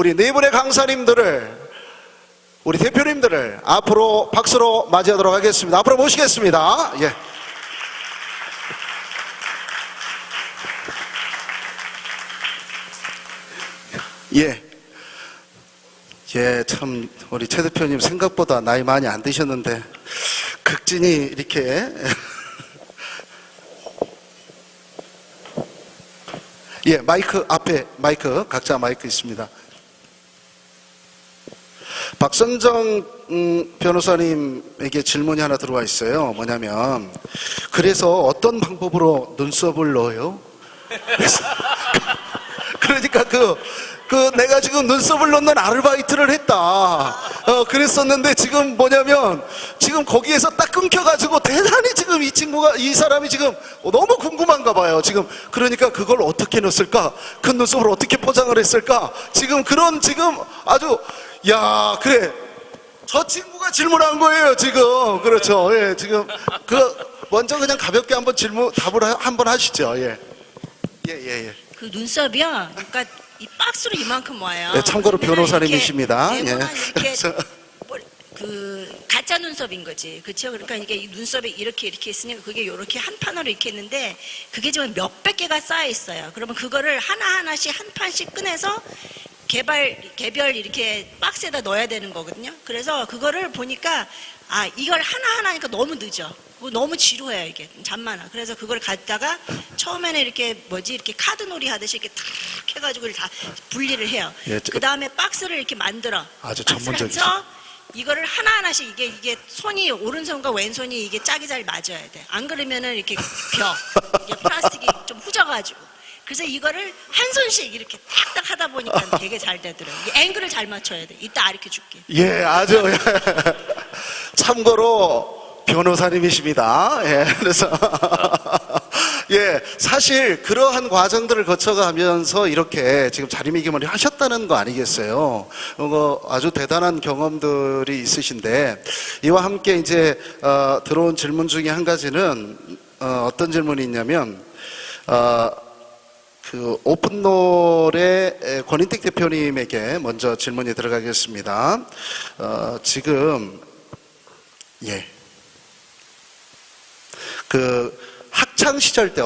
우리 네 분의 강사님들을, 우리 대표님들을 앞으로 박수로 맞이하도록 하겠습니다. 앞으로 모시겠습니다. 예. 예. 예, 참, 우리 최 대표님 생각보다 나이 많이 안 드셨는데, 극진히 이렇게. 예, 마이크 앞에, 마이크, 각자 마이크 있습니다. 박선정 변호사님에게 질문이 하나 들어와 있어요. 뭐냐면, 그래서 어떤 방법으로 눈썹을 넣어요? 그러니까 내가 지금 눈썹을 넣는 아르바이트를 했다. 그랬었는데 지금 뭐냐면, 지금 거기에서 딱 끊겨가지고 대단히 지금 이 사람이 지금 너무 궁금한가 봐요. 지금, 그러니까 그걸 어떻게 넣었을까? 그 눈썹을 어떻게 포장을 했을까? 지금 아주, 야, 그래. 저 친구가 질문한 거예요, 지금. 그렇죠. 예, 지금. 먼저 그냥 가볍게 한번 답을 한번 하시죠. 예. 예. 그 눈썹이요. 그러니까 이 박스로 이만큼 와요. 예, 참고로 변호사님이십니다. 네모난 예. 이렇게 가짜 눈썹인 거지. 그렇죠? 그러니까 이게 이 눈썹이 이렇게 있으니까 그게 이렇게 한 판으로 이렇게 있는데 그게 지금 몇백 개가 쌓여 있어요. 그러면 그거를 하나하나씩 한 판씩 꺼내서 개별 이렇게 박스에다 넣어야 되는 거거든요. 그래서 그거를 보니까 이걸 하나하나니까 너무 늦어. 너무 지루해요, 이게. 잠만아. 그래서 그걸 갖다가 처음에는 이렇게 카드놀이 하듯이 이렇게 탁 해가지고 다 분리를 해요. 예, 그 다음에 박스를 이렇게 만들어. 아주 박스를 전문적이시. 해서 이거를 하나하나씩 이게 손이 오른손과 왼손이 이게 짝이 잘 맞아야 돼. 안 그러면은 이렇게 이게 플라스틱이 좀 후져가지고. 그래서 이거를 한 손씩 이렇게 딱딱 하다 보니까 되게 잘 되더라고요. 이 앵글을 잘 맞춰야 돼. 이따 가르쳐 줄게. 예, 아주. 참고로 변호사님이십니다. 예, 그래서. 예, 사실 그러한 과정들을 거쳐가면서 이렇게 지금 자리매김을 하셨다는 거 아니겠어요? 아주 대단한 경험들이 있으신데, 이와 함께 이제, 들어온 질문 중에 한 가지는, 어떤 질문이 있냐면, 오픈롤의 권인택 대표님에게 먼저 질문이 들어가겠습니다. 지금, 예. 학창 시절 때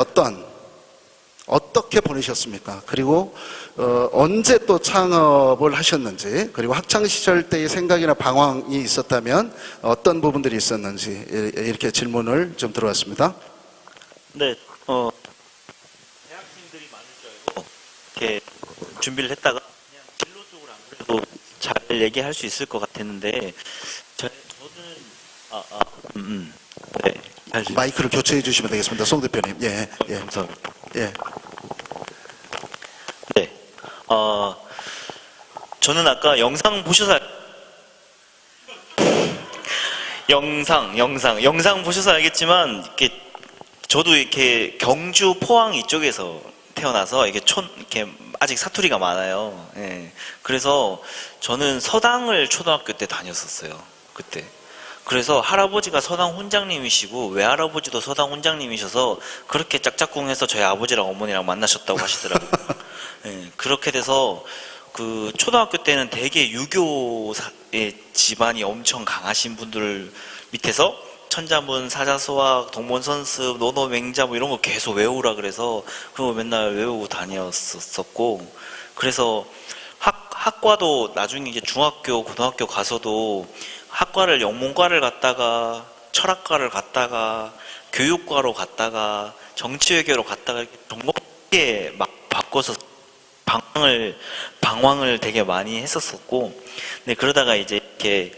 어떻게 보내셨습니까? 그리고, 언제 또 창업을 하셨는지, 그리고 학창 시절 때의 생각이나 방황이 있었다면 어떤 부분들이 있었는지, 이렇게 질문을 좀 들어왔습니다. 네, 대학생들이 많을 줄 알고 이렇게 준비를 했다가 그냥 진로 쪽으로 안 그래도 잘 얘기할 수 있을 것 같았는데 저는 네, 마이크를 교체해 주시면 되겠습니다. 송 대표님. 예. 감사합니다. 예. 네, 저는 아까 영상 보셔서 영상 보셔서 알겠지만 저도 이렇게 경주 포항 이쪽에서 태어나서 이렇게 아직 사투리가 많아요. 예. 그래서 저는 서당을 초등학교 때 다녔었어요. 그때. 그래서 할아버지가 서당 훈장님이시고 외할아버지도 서당 훈장님이셔서 그렇게 짝짝꿍해서 저희 아버지랑 어머니랑 만나셨다고 하시더라고요. 예. 그렇게 돼서 초등학교 때는 되게 유교의 집안이 엄청 강하신 분들 밑에서 천자문, 사자수학, 동문선습, 노노맹자 이런 거 계속 외우라 그래서 그거 맨날 외우고 다녔었고, 그래서 학과도 나중에 이제 중학교, 고등학교 가서도 학과를 영문과를 갔다가 철학과를 갔다가 교육과로 갔다가 정치외교로 갔다가 전공에 막 바꿔서 방황을 되게 많이 했었었고, 네, 그러다가 이제 이렇게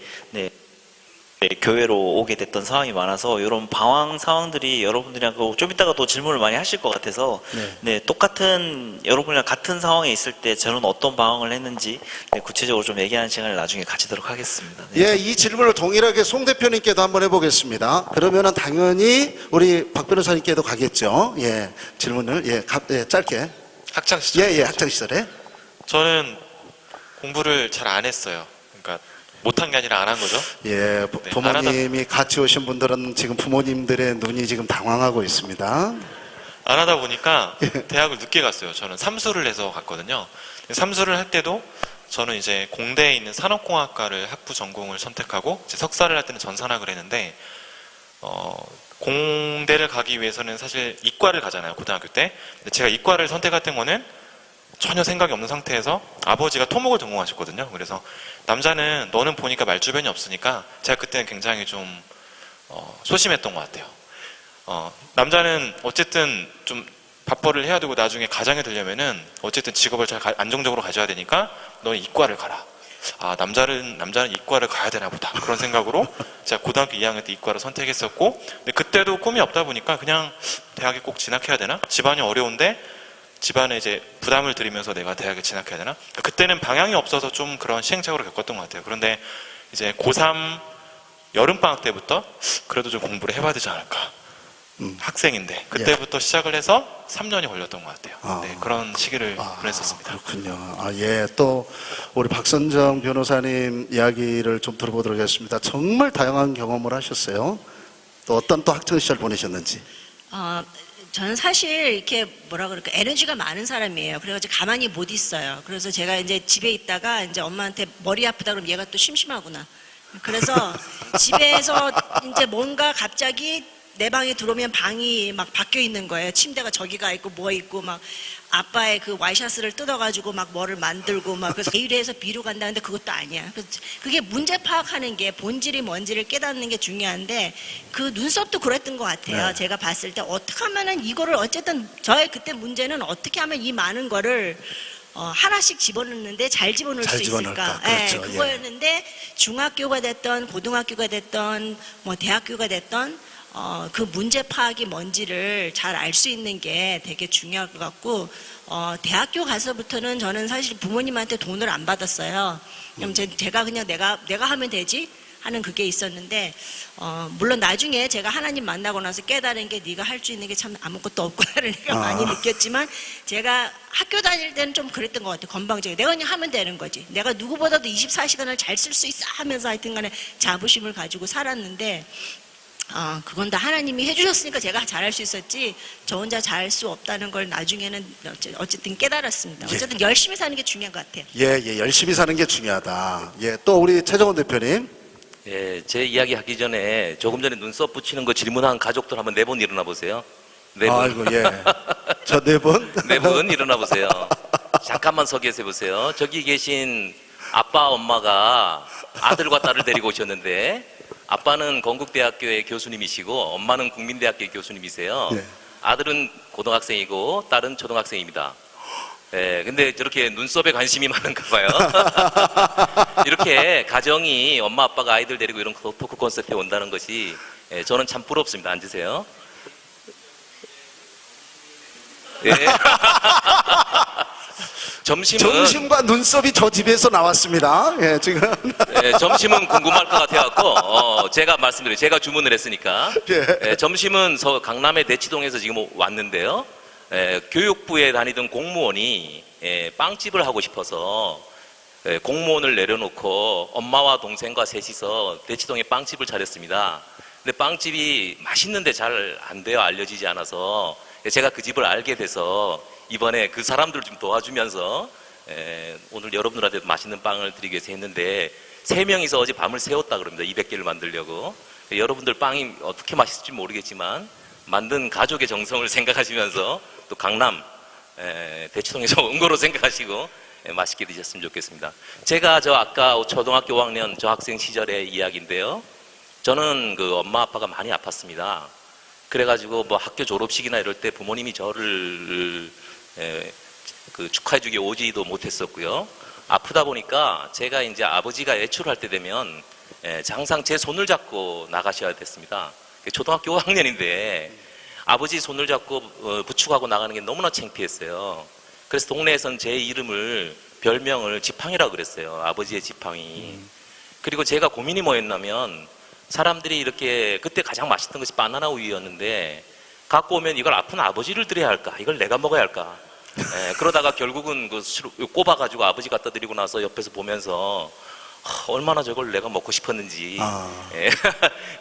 교회로 오게 됐던 상황이 많아서 이런 방황 상황들이 여러분들이랑 좀 이따가 또 질문을 많이 하실 것 같아서 네, 똑같은 여러분이랑 같은 상황에 있을 때 저는 어떤 방황을 했는지 구체적으로 좀 얘기하는 시간을 나중에 가지도록 하겠습니다. 네. 예, 이 질문을 동일하게 송 대표님께도 한번 해보겠습니다. 그러면은 당연히 우리 박 변호사님께도 가겠죠. 예, 질문을 짧게. 학창 시절. 예, 학창 시절에. 저는 공부를 잘 안 했어요. 그러니까 못한 게 아니라 안 한 거죠. 예, 부모님이 같이 오신 분들은 지금 부모님들의 눈이 지금 당황하고 있습니다. 안 하다 보니까 대학을 늦게 갔어요. 저는 삼수를 해서 갔거든요. 삼수를 할 때도 저는 이제 공대에 있는 산업공학과를 학부 전공을 선택하고 이제 석사를 할 때는 전산학을 했는데 공대를 가기 위해서는 사실 이과를 가잖아요, 고등학교 때. 근데 제가 이과를 선택했던 거는 전혀 생각이 없는 상태에서 아버지가 토목을 전공하셨거든요. 그래서 남자는 너는 보니까 말주변이 없으니까 제가 그때는 굉장히 좀 소심했던 것 같아요. 남자는 어쨌든 좀 밥벌이를 해야 되고 나중에 가장이 되려면은 어쨌든 직업을 잘 안정적으로 가져야 되니까 너는 이과를 가라. 아, 남자는 이과를 가야 되나 보다. 그런 생각으로 제가 고등학교 2학년 때 이과를 선택했었고, 근데 그때도 꿈이 없다 보니까 그냥 대학에 꼭 진학해야 되나? 집안이 어려운데 집안에 이제 부담을 들이면서 내가 대학에 진학해야 되나? 그때는 방향이 없어서 좀 그런 시행착오를 겪었던 것 같아요. 그런데 이제 고3 여름방학 때부터 그래도 좀 공부를 해봐야 되지 않을까. 학생인데 그때부터 시작을 해서 3년이 걸렸던 것 같아요. 네, 그런 시기를 보냈었습니다. 그렇군요. 예, 또 우리 박선정 변호사님 이야기를 좀 들어보도록 하겠습니다. 정말 다양한 경험을 하셨어요. 또 어떤 또 학창 시절 보내셨는지. 저는 사실 이렇게 뭐라 그럴까 에너지가 많은 사람이에요. 그래가지고 가만히 못 있어요. 그래서 제가 이제 집에 있다가 이제 엄마한테 머리 아프다 그러면 얘가 또 심심하구나. 그래서 집에서 이제 뭔가 갑자기 내 방에 들어오면 방이 막 바뀌어 있는 거예요. 침대가 저기가 있고 뭐 있고 막 아빠의 그 와이셔츠를 뜯어가지고 막 뭐를 만들고 막 그래서 A로 해서 B로 간다는데 그것도 아니야. 그래서 그게 문제 파악하는 게 본질이 뭔지를 깨닫는 게 중요한데 그 눈썹도 그랬던 것 같아요. 네. 제가 봤을 때 어떻게 하면은 이거를 어쨌든 저의 그때 문제는 어떻게 하면 이 많은 거를 하나씩 집어넣는데 잘 집어넣을 잘 수 있을까? 집어넣을까? 그렇죠. 그거였는데 중학교가 됐던 고등학교가 됐던 뭐 대학교가 됐던 그 문제 파악이 뭔지를 잘 알 수 있는 게 되게 중요할 것 같고 대학교 가서부터는 저는 사실 부모님한테 돈을 안 받았어요. 그럼 제가 그냥 내가 하면 되지 하는 그게 있었는데 물론 나중에 제가 하나님 만나고 나서 깨달은 게 네가 할 수 있는 게 참 아무것도 없구나를 내가 많이 느꼈지만 제가 학교 다닐 때는 좀 그랬던 것 같아요. 건방지게 내가 그냥 하면 되는 거지. 내가 누구보다도 24시간을 잘 쓸 수 있어 하면서 하여튼간에 자부심을 가지고 살았는데 그건 다 하나님이 해주셨으니까 제가 잘할 수 있었지 저 혼자 잘할 수 없다는 걸 나중에는 어쨌든 깨달았습니다. 어쨌든 열심히 사는 게 중요한 것 같아요. 예, 열심히 사는 게 중요하다. 예, 또 우리 최정원 대표님. 예, 제 이야기 하기 전에 조금 전에 눈썹 붙이는 거 질문한 가족들 한번 4분 일어나 보세요. 4분. 아이고, 예. 저 4분? 4분 일어나 보세요. 잠깐만 서 계세요 보세요. 저기 계신 아빠, 엄마가 아들과 딸을 데리고 오셨는데 아빠는 건국대학교의 교수님이시고 엄마는 국민대학교의 교수님이세요. 네. 아들은 고등학생이고 딸은 초등학생입니다. 예, 근데 저렇게 눈썹에 관심이 많은가 봐요. 이렇게 가정이 엄마 아빠가 아이들 데리고 이런 토크 콘서트에 온다는 것이 저는 참 부럽습니다. 앉으세요. 예. 점심과 눈썹이 저 집에서 나왔습니다. 예, 지금. 예, 점심은 궁금할 것 같아갖고 제가 말씀드려요. 제가 주문을 했으니까. 예. 점심은 강남의 대치동에서 지금 왔는데요. 교육부에 다니던 공무원이 빵집을 하고 싶어서 공무원을 내려놓고 엄마와 동생과 셋이서 대치동에 빵집을 차렸습니다. 근데 빵집이 맛있는데 잘 안 돼요. 알려지지 않아서. 제가 그 집을 알게 돼서 이번에 그 사람들 좀 도와주면서 오늘 여러분들한테 맛있는 빵을 드리기 위해서 했는데 3명이서 어제 밤을 새웠다 그럽니다. 200개를 만들려고. 여러분들 빵이 어떻게 맛있을지 모르겠지만 만든 가족의 정성을 생각하시면서 또 강남 대치동에서 온 거로 생각하시고 맛있게 드셨으면 좋겠습니다. 제가 아까 초등학교 5학년 저 학생 시절의 이야기인데요. 저는 그 엄마 아빠가 많이 아팠습니다. 그래가지고 뭐 학교 졸업식이나 이럴 때 부모님이 저를 그 축하해주기 오지도 못했었고요. 아프다 보니까 제가 이제 아버지가 외출할 때 되면 항상 제 손을 잡고 나가셔야 됐습니다. 초등학교 5학년인데 아버지 손을 잡고 부축하고 나가는 게 너무나 창피했어요. 그래서 동네에서는 제 이름을 별명을 지팡이라고 그랬어요. 아버지의 지팡이. 그리고 제가 고민이 뭐였냐면 사람들이 이렇게 그때 가장 맛있던 것이 바나나 우유였는데 갖고 오면 이걸 아픈 아버지를 드려야 할까? 이걸 내가 먹어야 할까? 그러다가 결국은 꼽아가지고 아버지 갖다 드리고 나서 옆에서 보면서 얼마나 저걸 내가 먹고 싶었는지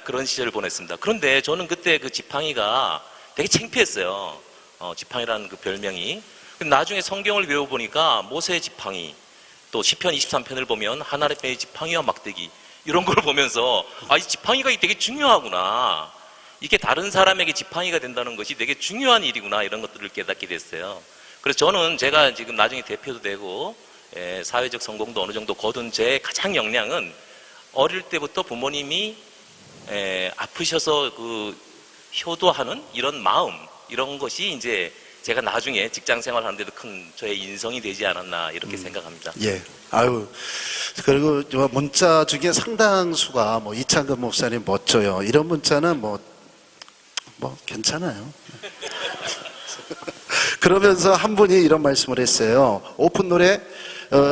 그런 시절을 보냈습니다. 그런데 저는 그때 그 지팡이가 되게 창피했어요. 지팡이라는 그 별명이. 나중에 성경을 배워보니까 모세의 지팡이, 또 시편 23편을 보면 하나님의 지팡이와 막대기 이런 걸 보면서 이 지팡이가 되게 중요하구나. 이게 다른 사람에게 지팡이가 된다는 것이 되게 중요한 일이구나 이런 것들을 깨닫게 됐어요. 그래서 저는 제가 지금 나중에 대표도 되고 사회적 성공도 어느 정도 거둔 제 가장 역량은 어릴 때부터 부모님이 아프셔서 그 효도하는 이런 마음 이런 것이 이제 제가 나중에 직장 생활하는데도 큰 저의 인성이 되지 않았나 이렇게 생각합니다. 예. 아유. 그리고 저 문자 중에 상당수가 뭐 이창근 목사님 멋져요. 이런 문자는 뭐 괜찮아요. 그러면서 한 분이 이런 말씀을 했어요. 오픈 노래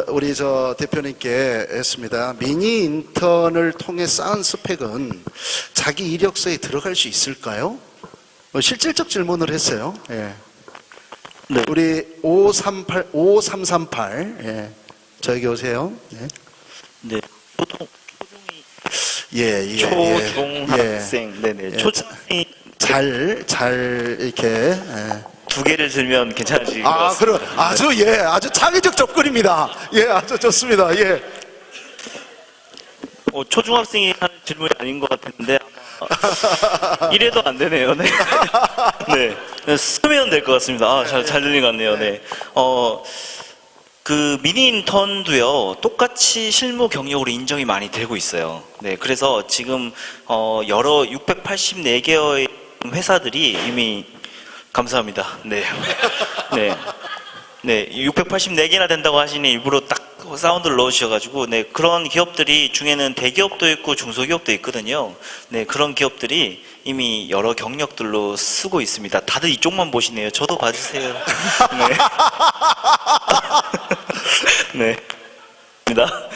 우리 저 대표님께 했습니다. 미니 인턴을 통해 쌓은 스펙은 자기 이력서에 들어갈 수 있을까요? 실질적 질문을 했어요. 예. 네. 우리 5338 예. 저기 오세요. 예. 네. 예. 초중학생. 네네. 예. 초중이 잘 이렇게 예. 두 개를 들면 괜찮으실 것 같습니다. 그럼 아주 창의적 접근입니다. 예, 아주 좋습니다. 예. 초중학생이 하는 질문이 아닌 것 같은데 아마 이래도 안 되네요. 네. 네. 쓰면 될 것 같습니다. 잘 들린 것 같네요. 네. 그 미니 인턴도요, 똑같이 실무 경력으로 인정이 많이 되고 있어요. 네. 그래서 지금 여러 684개의 회사들이 이미 감사합니다. 네. 네. 네. 684개나 된다고 하시니 일부러 딱 사운드를 넣으셔가지고, 네. 그런 기업들이 중에는 대기업도 있고 중소기업도 있거든요. 네. 그런 기업들이 이미 여러 경력들로 쓰고 있습니다. 다들 이쪽만 보시네요. 저도 봐주세요. 네. 네. 입니다.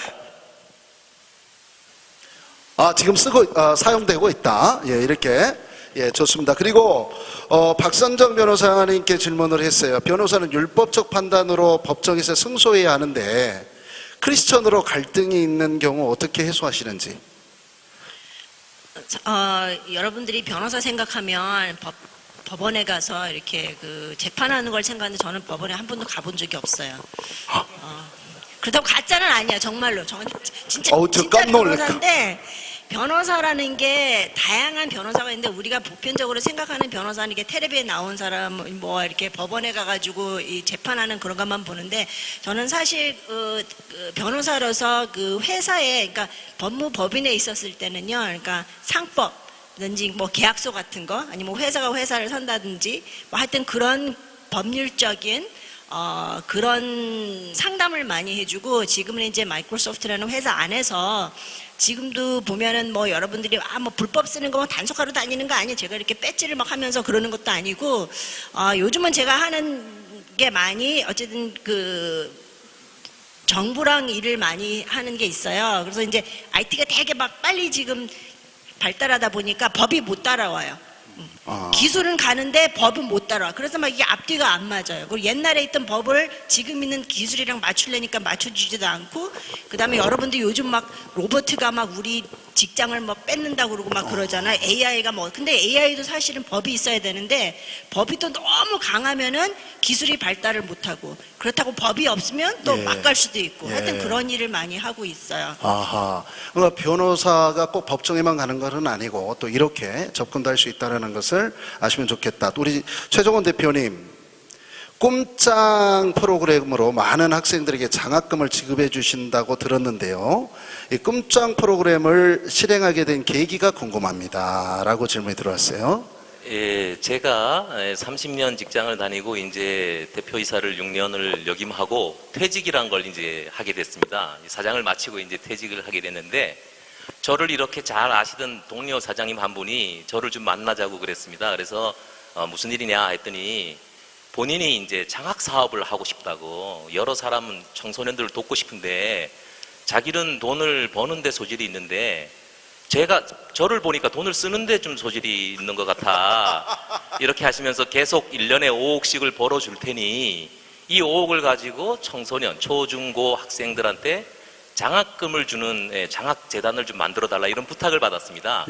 지금 사용되고 있다. 예, 이렇게. 예, 좋습니다. 그리고 박선정 변호사님께 질문을 했어요. 변호사는 율법적 판단으로 법정에서 승소해야 하는데 크리스천으로 갈등이 있는 경우 어떻게 해소하시는지? 여러분들이 변호사 생각하면 법원에 가서 이렇게 그 재판하는 걸 생각하는데 저는 법원에 한 번도 가본 적이 없어요. 그렇다고 가짜는 아니야, 정말로. 진짜 깜놀. 변호사인데, 변호사라는 게 다양한 변호사가 있는데 우리가 보편적으로 생각하는 변호사는 이게 텔레비에 나온 사람 뭐 이렇게 법원에 가가지고 이 재판하는 그런 것만 보는데, 저는 사실 변호사로서 그 회사에, 그러니까 법무법인에 있었을 때는요, 그러니까 상법든지 뭐 계약서 같은 거, 아니면 회사가 회사를 산다든지 뭐 하여튼 그런 법률적인 그런 상담을 많이 해주고, 지금은 이제 마이크로소프트라는 회사 안에서 지금도 보면은 뭐 여러분들이 뭐 불법 쓰는 거 단속하러 다니는 거 아니에요. 제가 이렇게 배지를 막 하면서 그러는 것도 아니고, 요즘은 제가 하는 게 많이 어쨌든 그 정부랑 일을 많이 하는 게 있어요. 그래서 이제 IT가 되게 막 빨리 지금 발달하다 보니까 법이 못 따라와요. 기술은 가는데 법은 못 따라와. 그래서 막 이게 앞뒤가 안 맞아요. 그리고 옛날에 있던 법을 지금 있는 기술이랑 맞추려니까 맞춰주지도 않고, 그 다음에 여러분들 요즘 막 로버트가 막 우리 직장을 뭐 뺏는다고 그러고 막 그러잖아요. AI가 뭐. 근데 AI도 사실은 법이 있어야 되는데, 법이 또 너무 강하면은 기술이 발달을 못하고, 그렇다고 법이 없으면 또 막 갈 수도 있고, 하여튼 그런 일을 많이 하고 있어요. 그러니까 변호사가 꼭 법정에만 가는 것은 아니고 또 이렇게 접근도 할 수 있다는 것을 아시면 좋겠다. 우리 최종원 대표님, 꿈짱 프로그램으로 많은 학생들에게 장학금을 지급해 주신다고 들었는데요. 이 꿈짱 프로그램을 실행하게 된 계기가 궁금합니다. 라고 질문이 들어왔어요. 예, 제가 30년 직장을 다니고 이제 대표이사를 6년을 역임하고 퇴직이란 걸 이제 하게 됐습니다. 사장을 마치고 이제 퇴직을 하게 됐는데, 저를 이렇게 잘 아시던 동료 사장님 한 분이 저를 좀 만나자고 그랬습니다. 그래서 무슨 일이냐 했더니 본인이 이제 장학 사업을 하고 싶다고, 여러 사람은 청소년들을 돕고 싶은데 자기는 돈을 버는데 소질이 있는데 저를 보니까 돈을 쓰는데 좀 소질이 있는 것 같아. 이렇게 하시면서 계속 1년에 5억씩을 벌어줄 테니 이 5억을 가지고 청소년, 초중고 학생들한테 장학금을 주는 장학재단을 좀 만들어 달라, 이런 부탁을 받았습니다.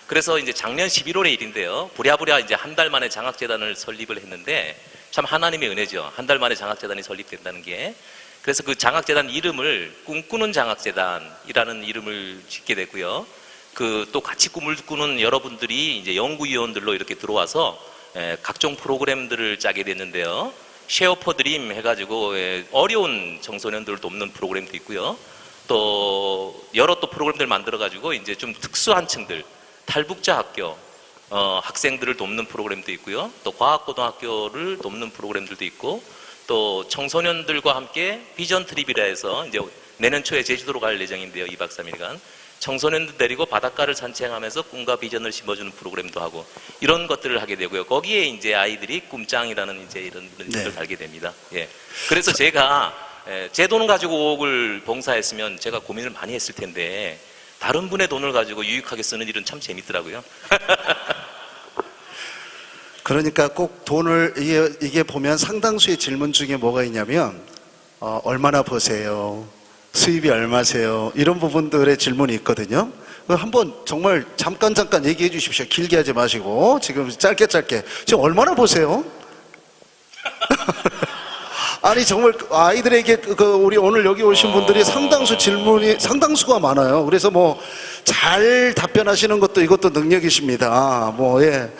그래서 이제 작년 11월의 일인데요. 부랴부랴 이제 한 달 만에 장학재단을 설립을 했는데, 참 하나님의 은혜죠. 한 달 만에 장학재단이 설립된다는 게. 그래서 그 장학재단 이름을 꿈꾸는 장학재단이라는 이름을 짓게 됐고요. 그 또 같이 꿈을 꾸는 여러분들이 이제 연구위원들로 이렇게 들어와서 각종 프로그램들을 짜게 됐는데요. 쉐어 포 드림 해가지고 어려운 청소년들을 돕는 프로그램도 있고요. 또 여러 또 프로그램들 만들어가지고 이제 좀 특수한 층들, 탈북자 학교 학생들을 돕는 프로그램도 있고요. 또 과학고등학교를 돕는 프로그램들도 있고, 또 청소년들과 함께 비전 트립이라 해서 이제 내년 초에 제주도로 갈 예정인데요. 2박 3일간 청소년들 데리고 바닷가를 산책하면서 꿈과 비전을 심어주는 프로그램도 하고 이런 것들을 하게 되고요. 거기에 이제 아이들이 꿈짱이라는 이제 이런 일을 달게 됩니다. 예. 그래서 제가 제 돈을 가지고 5억을 봉사했으면 제가 고민을 많이 했을 텐데 다른 분의 돈을 가지고 유익하게 쓰는 일은 참 재밌더라고요. 그러니까 꼭 돈을 이게 보면 상당수의 질문 중에 뭐가 있냐면 얼마나 버세요? 수입이 얼마세요? 이런 부분들의 질문이 있거든요. 한번 정말 잠깐 얘기해 주십시오. 길게 하지 마시고 지금 짧게 지금 얼마나 버세요? 아니 정말 아이들에게 우리 오늘 여기 오신 분들이 상당수가 많아요. 그래서 뭐 잘 답변하시는 것도 이것도 능력이십니다. 뭐 예.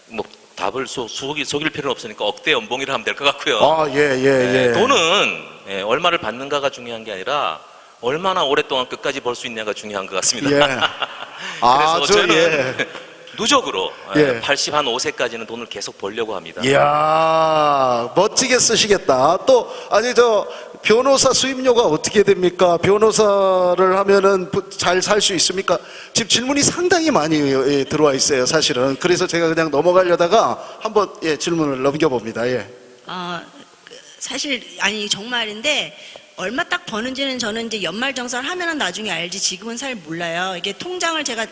뭐 답을 속일 필요는 없으니까 억대 연봉이라 하면 될 것 같고요. 예. 돈은 얼마를 받는가가 중요한 게 아니라 얼마나 오랫동안 끝까지 벌 수 있냐가 중요한 것 같습니다. 예. 그래서 저는 누적으로 예. 85세까지는 돈을 계속 벌려고 합니다. 이야, 멋지게 쓰시겠다. 또, 아니, 변호사 수입료가 어떻게 됩니까? 변호사를 하면은 잘 살 수 있습니까? 지금 질문이 상당히 많이 들어와 있어요, 사실은. 그래서 제가 그냥 넘어가려다가 한번 질문을 넘겨봅니다. 예. 사실, 아니, 정말인데, 얼마 딱 버는지는 저는 이제 연말정산을 하면은 나중에 알지, 지금은 잘 몰라요. 이게 통장을 제가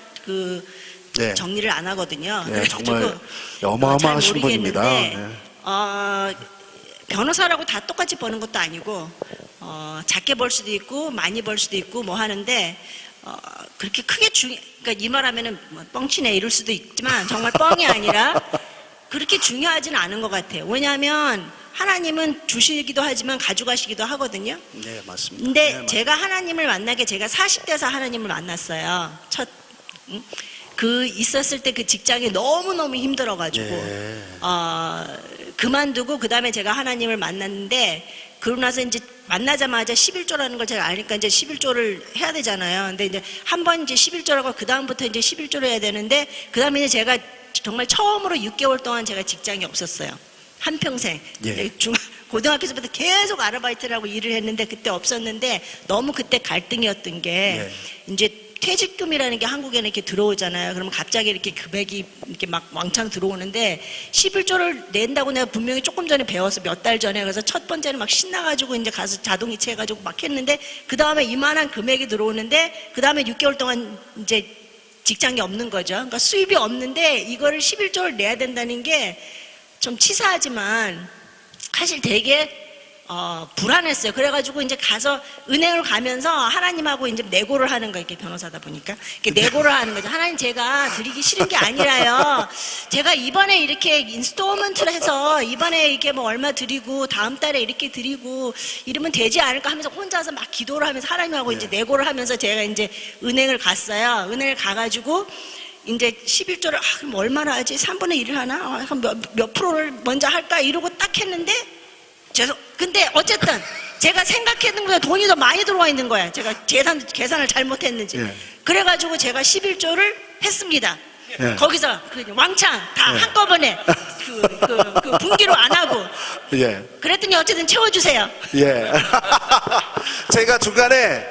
네. 정리를 안 하거든요. 네, 정말 잘 어마어마하신 모르겠는데, 분입니다. 변호사라고 다 똑같이 버는 것도 아니고 작게 벌 수도 있고 많이 벌 수도 있고 뭐 하는데 그렇게 크게 그러니까 이 말하면은 뭐 뻥치네 이럴 수도 있지만 정말 뻥이 아니라 그렇게 중요하지는 않은 것 같아요. 왜냐하면 하나님은 주시기도 하지만 가져가시기도 하거든요. 네, 맞습니다. 근데 네, 제가 하나님을 만나게 제가 40대에서 하나님을 만났어요. 있었을 때 그 직장이 너무너무 힘들어가지고, 예. 그만두고, 그 다음에 제가 하나님을 만났는데, 그러고 나서 이제 만나자마자 11조라는 걸 제가 아니까 이제 11조를 해야 되잖아요. 근데 이제 한 번 이제 11조라고 그 다음부터 이제 11조를 해야 되는데, 그 다음에 이제 제가 정말 처음으로 6개월 동안 제가 직장이 없었어요. 한평생. 예. 고등학교에서부터 계속 아르바이트를 하고 일을 했는데 그때 없었는데 너무 그때 갈등이었던 게 이제 퇴직금이라는 게 한국에는 이렇게 들어오잖아요. 그러면 갑자기 이렇게 금액이 이렇게 막 왕창 들어오는데 11조를 낸다고 내가 분명히 조금 전에 배워서 몇 달 전에 그래서 첫 번째는 막 신나가지고 이제 가서 자동이체 해가지고 막 했는데 그 다음에 이만한 금액이 들어오는데 그 다음에 6개월 동안 이제 직장이 없는 거죠. 그러니까 수입이 없는데 이거를 11조를 내야 된다는 게 좀 치사하지만 사실 되게 불안했어요. 그래가지고 이제 가서 은행을 가면서 하나님하고 이제 내고를 하는 거예요. 이렇게 변호사다 보니까. 이렇게 내고를 하는 거죠. 하나님 제가 드리기 싫은 게 아니라요. 제가 이번에 이렇게 인스톨먼트를 해서 이번에 이렇게 뭐 얼마 드리고 다음 달에 이렇게 드리고 이러면 되지 않을까 하면서 혼자서 막 기도를 하면서 하나님하고 이제 내고를 하면서 제가 이제 은행을 갔어요. 은행을 가가지고 이제 11조를 그럼 얼마나 하지? 3분의 1을 하나? 몇 프로를 먼저 할까? 이러고 딱 했는데 근데 어쨌든 제가 생각했는 것보다 돈이 더 많이 들어와 있는 거야. 제가 계산을 잘못했는지. 예. 그래가지고 제가 11조를 했습니다. 예. 거기서 왕창 다 한꺼번에 그 분기로 안 하고. 예. 그랬더니 어쨌든 채워주세요. 예. 제가 중간에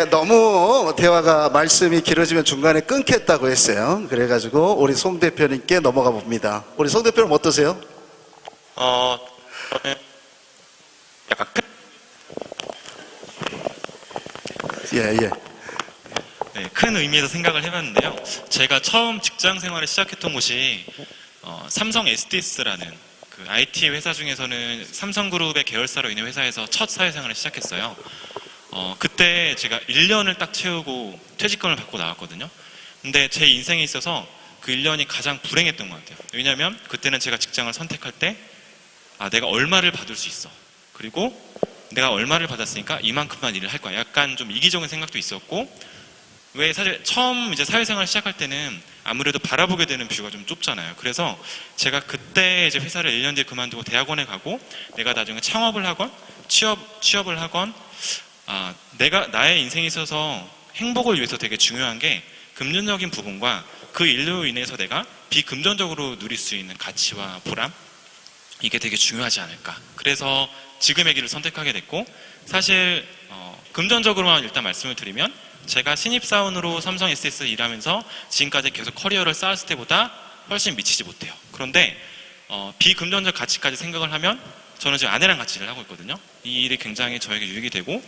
너무 대화가 말씀이 길어지면 중간에 끊겠다고 했어요. 그래가지고 우리 송 대표님께 넘어가 봅니다. 우리 송 대표님 어떠세요? 저는 약간 큰 의미에서 생각을 해봤는데요. 제가 처음 직장 생활을 시작했던 곳이 삼성 SDS라는 그 IT 회사 중에서는 삼성그룹의 계열사로 있는 회사에서 첫 사회생활을 시작했어요. 그때 제가 1년을 딱 채우고 퇴직금을 받고 나왔거든요. 근데 제 인생에 있어서 그 1년이 가장 불행했던 것 같아요. 왜냐하면 그때는 제가 직장을 선택할 때 내가 얼마를 받을 수 있어. 그리고 내가 얼마를 받았으니까 이만큼만 일을 할 거야. 약간 좀 이기적인 생각도 있었고, 왜 사실 처음 이제 사회생활 시작할 때는 아무래도 바라보게 되는 뷰가 좀 좁잖아요. 그래서 제가 그때 이제 회사를 1년 뒤에 그만두고 대학원에 가고, 내가 나중에 창업을 하건 취업을 하건, 내가 나의 인생에 있어서 행복을 위해서 되게 중요한 게 금전적인 부분과 그 일로 인해서 내가 비금전적으로 누릴 수 있는 가치와 보람, 이게 되게 중요하지 않을까. 그래서 지금의 길을 선택하게 됐고, 사실 금전적으로만 일단 말씀을 드리면, 제가 신입사원으로 삼성 SDS 일하면서 지금까지 계속 커리어를 쌓았을 때보다 훨씬 미치지 못해요. 그런데 비금전적 가치까지 생각을 하면 저는 지금 아내랑 같이 일을 하고 있거든요. 이 일이 굉장히 저에게 유익이 되고,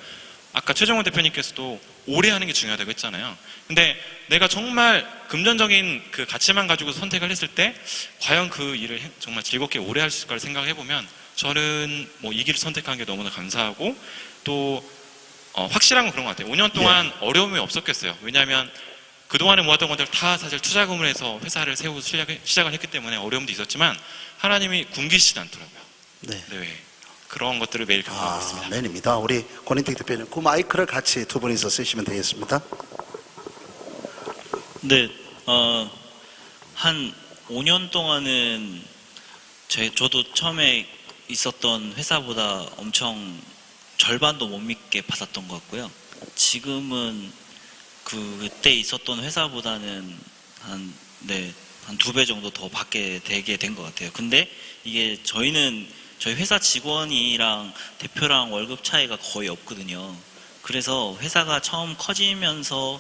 아까 최정원 대표님께서도 오래 하는 게 중요하다고 했잖아요. 근데 내가 정말 금전적인 그 가치만 가지고 선택을 했을 때 과연 그 일을 정말 즐겁게 오래 할 수 있을까를 생각해 보면, 저는 뭐 이 길을 선택한 게 너무나 감사하고, 또 확실한 건 그런 것 같아요. 5년 동안 어려움이 없었겠어요. 왜냐하면 그동안에 모았던 것들 다 사실 투자금을 해서 회사를 세우고 시작을 했기 때문에 어려움도 있었지만, 하나님이 굶기시지 않더라고요. 네. 네, 그런 것들을 매일 경험하고 있습니다. 아멘입니다. 우리 권인택 대표님, 그 마이크를 같이 두 분이서 쓰시면 되겠습니다. 네, 한 5년 동안은 저도 처음에 있었던 회사보다 엄청 절반도 못 믿게 받았던 것 같고요. 지금은 그때 있었던 회사보다는 한 2배 정도 더 받게 되게 된 것 같아요. 근데 이게 저희 회사 직원이랑 대표랑 월급 차이가 거의 없거든요. 그래서 회사가 처음 커지면서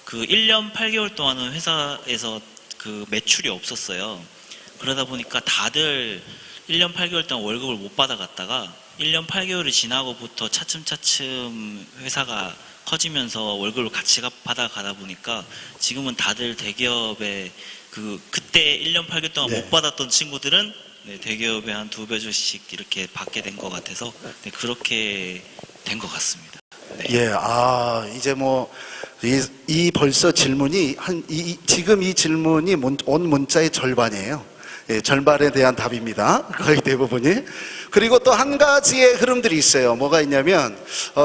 그 1년 8개월 동안은 회사에서 그 매출이 없었어요. 그러다 보니까 다들 1년 8개월 동안 월급을 못 받아갔다가 1년 8개월이 지나고부터 차츰차츰 회사가 커지면서 월급을 같이 받아가다 보니까 지금은 다들 대기업에 그때 1년 8개월 동안 못 받았던 친구들은 대기업에 한 2배 조씩 이렇게 받게 된 것 같아서 그렇게 된 것 같습니다. 네. 예, 이제 뭐, 이 벌써 질문이, 지금 이 질문이 온 문자의 절반이에요. 예, 절반에 대한 답입니다. 거의 대부분이. 그리고 또 한 가지의 흐름들이 있어요. 뭐가 있냐면,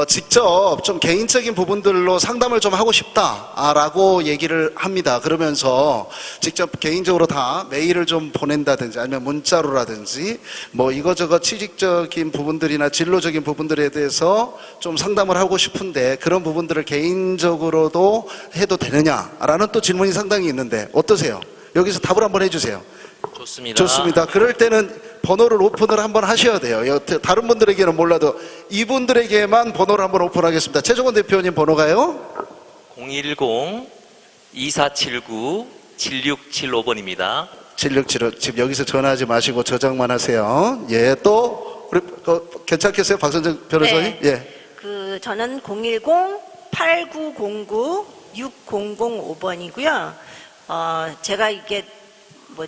직접 좀 개인적인 부분들로 상담을 좀 하고 싶다라고 얘기를 합니다. 그러면서 직접 개인적으로 다 메일을 좀 보낸다든지 아니면 문자로라든지 뭐 이거저거 취직적인 부분들이나 진로적인 부분들에 대해서 좀 상담을 하고 싶은데, 그런 부분들을 개인적으로도 해도 되느냐라는 또 질문이 상당히 있는데, 어떠세요? 여기서 답을 한번 해주세요. 좋습니다. 좋습니다. 그럴 때는 번호를 오픈을 한번 하셔야 돼요. 다른 분들에게는 몰라도 이분들에게만 번호를 한번 오픈하겠습니다. 최종원 대표님 번호가요? 010-2479-7675번입니다. 7675. 지금 여기서 전화하지 마시고 저장만 하세요. 예, 또 우리 괜찮겠어요, 박선정 변호사님? 네. 예. 저는 010-8909-6005번이고요. 제가 이게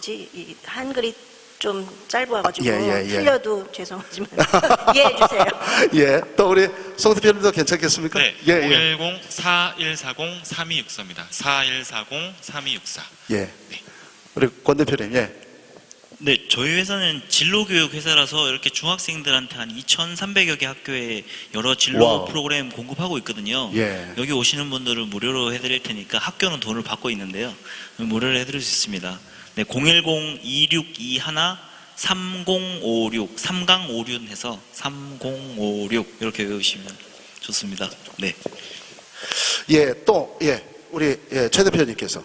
이 한글이 좀 짧아가지고 예. 틀려도 죄송하지만 이해해 주세요. 예, 또 우리 송 대표님도 괜찮겠습니까? 네, 예. 010-4140-3264입니다. 4140-3264. 예. 우리 권 대표님, 예. 네, 저희 회사는 진로교육 회사라서 이렇게 중학생들한테 한 2,300여 개 학교에 여러 진로 와우. 프로그램 공급하고 있거든요. 예. 여기 오시는 분들은 무료로 해드릴 테니까 학교는 돈을 받고 있는데요. 무료로 해드릴 수 있습니다. 네, 010-2621-3056, 3강56 해서 3056 이렇게 외우시면 좋습니다. 네. 예, 또, 예, 우리, 최 대표님께서.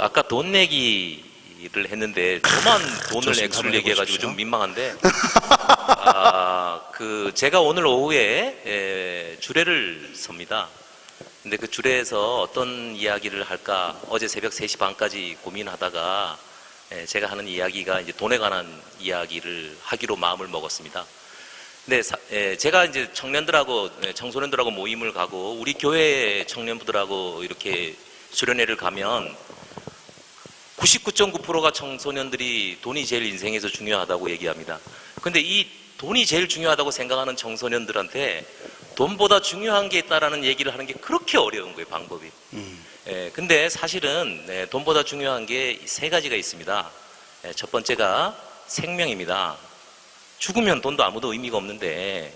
아까 돈 내기를 했는데 저만 돈을 좋습니다. 액수를 얘기해가지고 해보십시오. 좀 민망한데 제가 오늘 오후에 주례를 섭니다. 근데 그 주례에서 어떤 이야기를 할까 어제 새벽 3시 반까지 고민하다가 제가 하는 이야기가 이제 돈에 관한 이야기를 하기로 마음을 먹었습니다. 근데 제가 이제 청소년들하고 모임을 가고 우리 교회 청년부들하고 이렇게 수련회를 가면 99.9%가 청소년들이 돈이 제일 인생에서 중요하다고 얘기합니다. 근데 이 돈이 제일 중요하다고 생각하는 청소년들한테 돈보다 중요한 게 있다라는 얘기를 하는 게 그렇게 어려운 거예요, 방법이. 근데 사실은 돈보다 중요한 게 3가지가 있습니다. 첫 번째가 생명입니다. 죽으면 돈도 아무도 의미가 없는데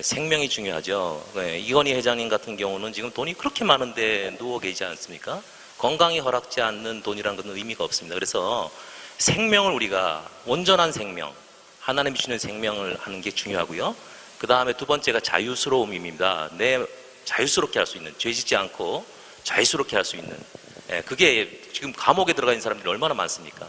생명이 중요하죠. 이건희 회장님 같은 경우는 지금 돈이 그렇게 많은데 누워 계시지 않습니까? 건강이 허락지 않는 돈이라는 것은 의미가 없습니다. 그래서 생명을 우리가 온전한 생명, 하나님이 주는 생명을 하는 게 중요하고요. 그 다음에 두 번째가 자유스러움입니다. 내 자유스럽게 할 수 있는, 죄 짓지 않고 자유스럽게 할 수 있는, 그게 지금 감옥에 들어가 있는 사람들이 얼마나 많습니까?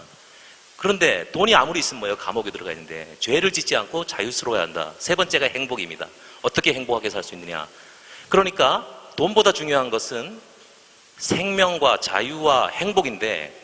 그런데 돈이 아무리 있으면 뭐예요? 감옥에 들어가 있는데 죄를 짓지 않고 자유스러워야 한다. 세 번째가 행복입니다. 어떻게 행복하게 살 수 있느냐? 그러니까 돈보다 중요한 것은 생명과 자유와 행복인데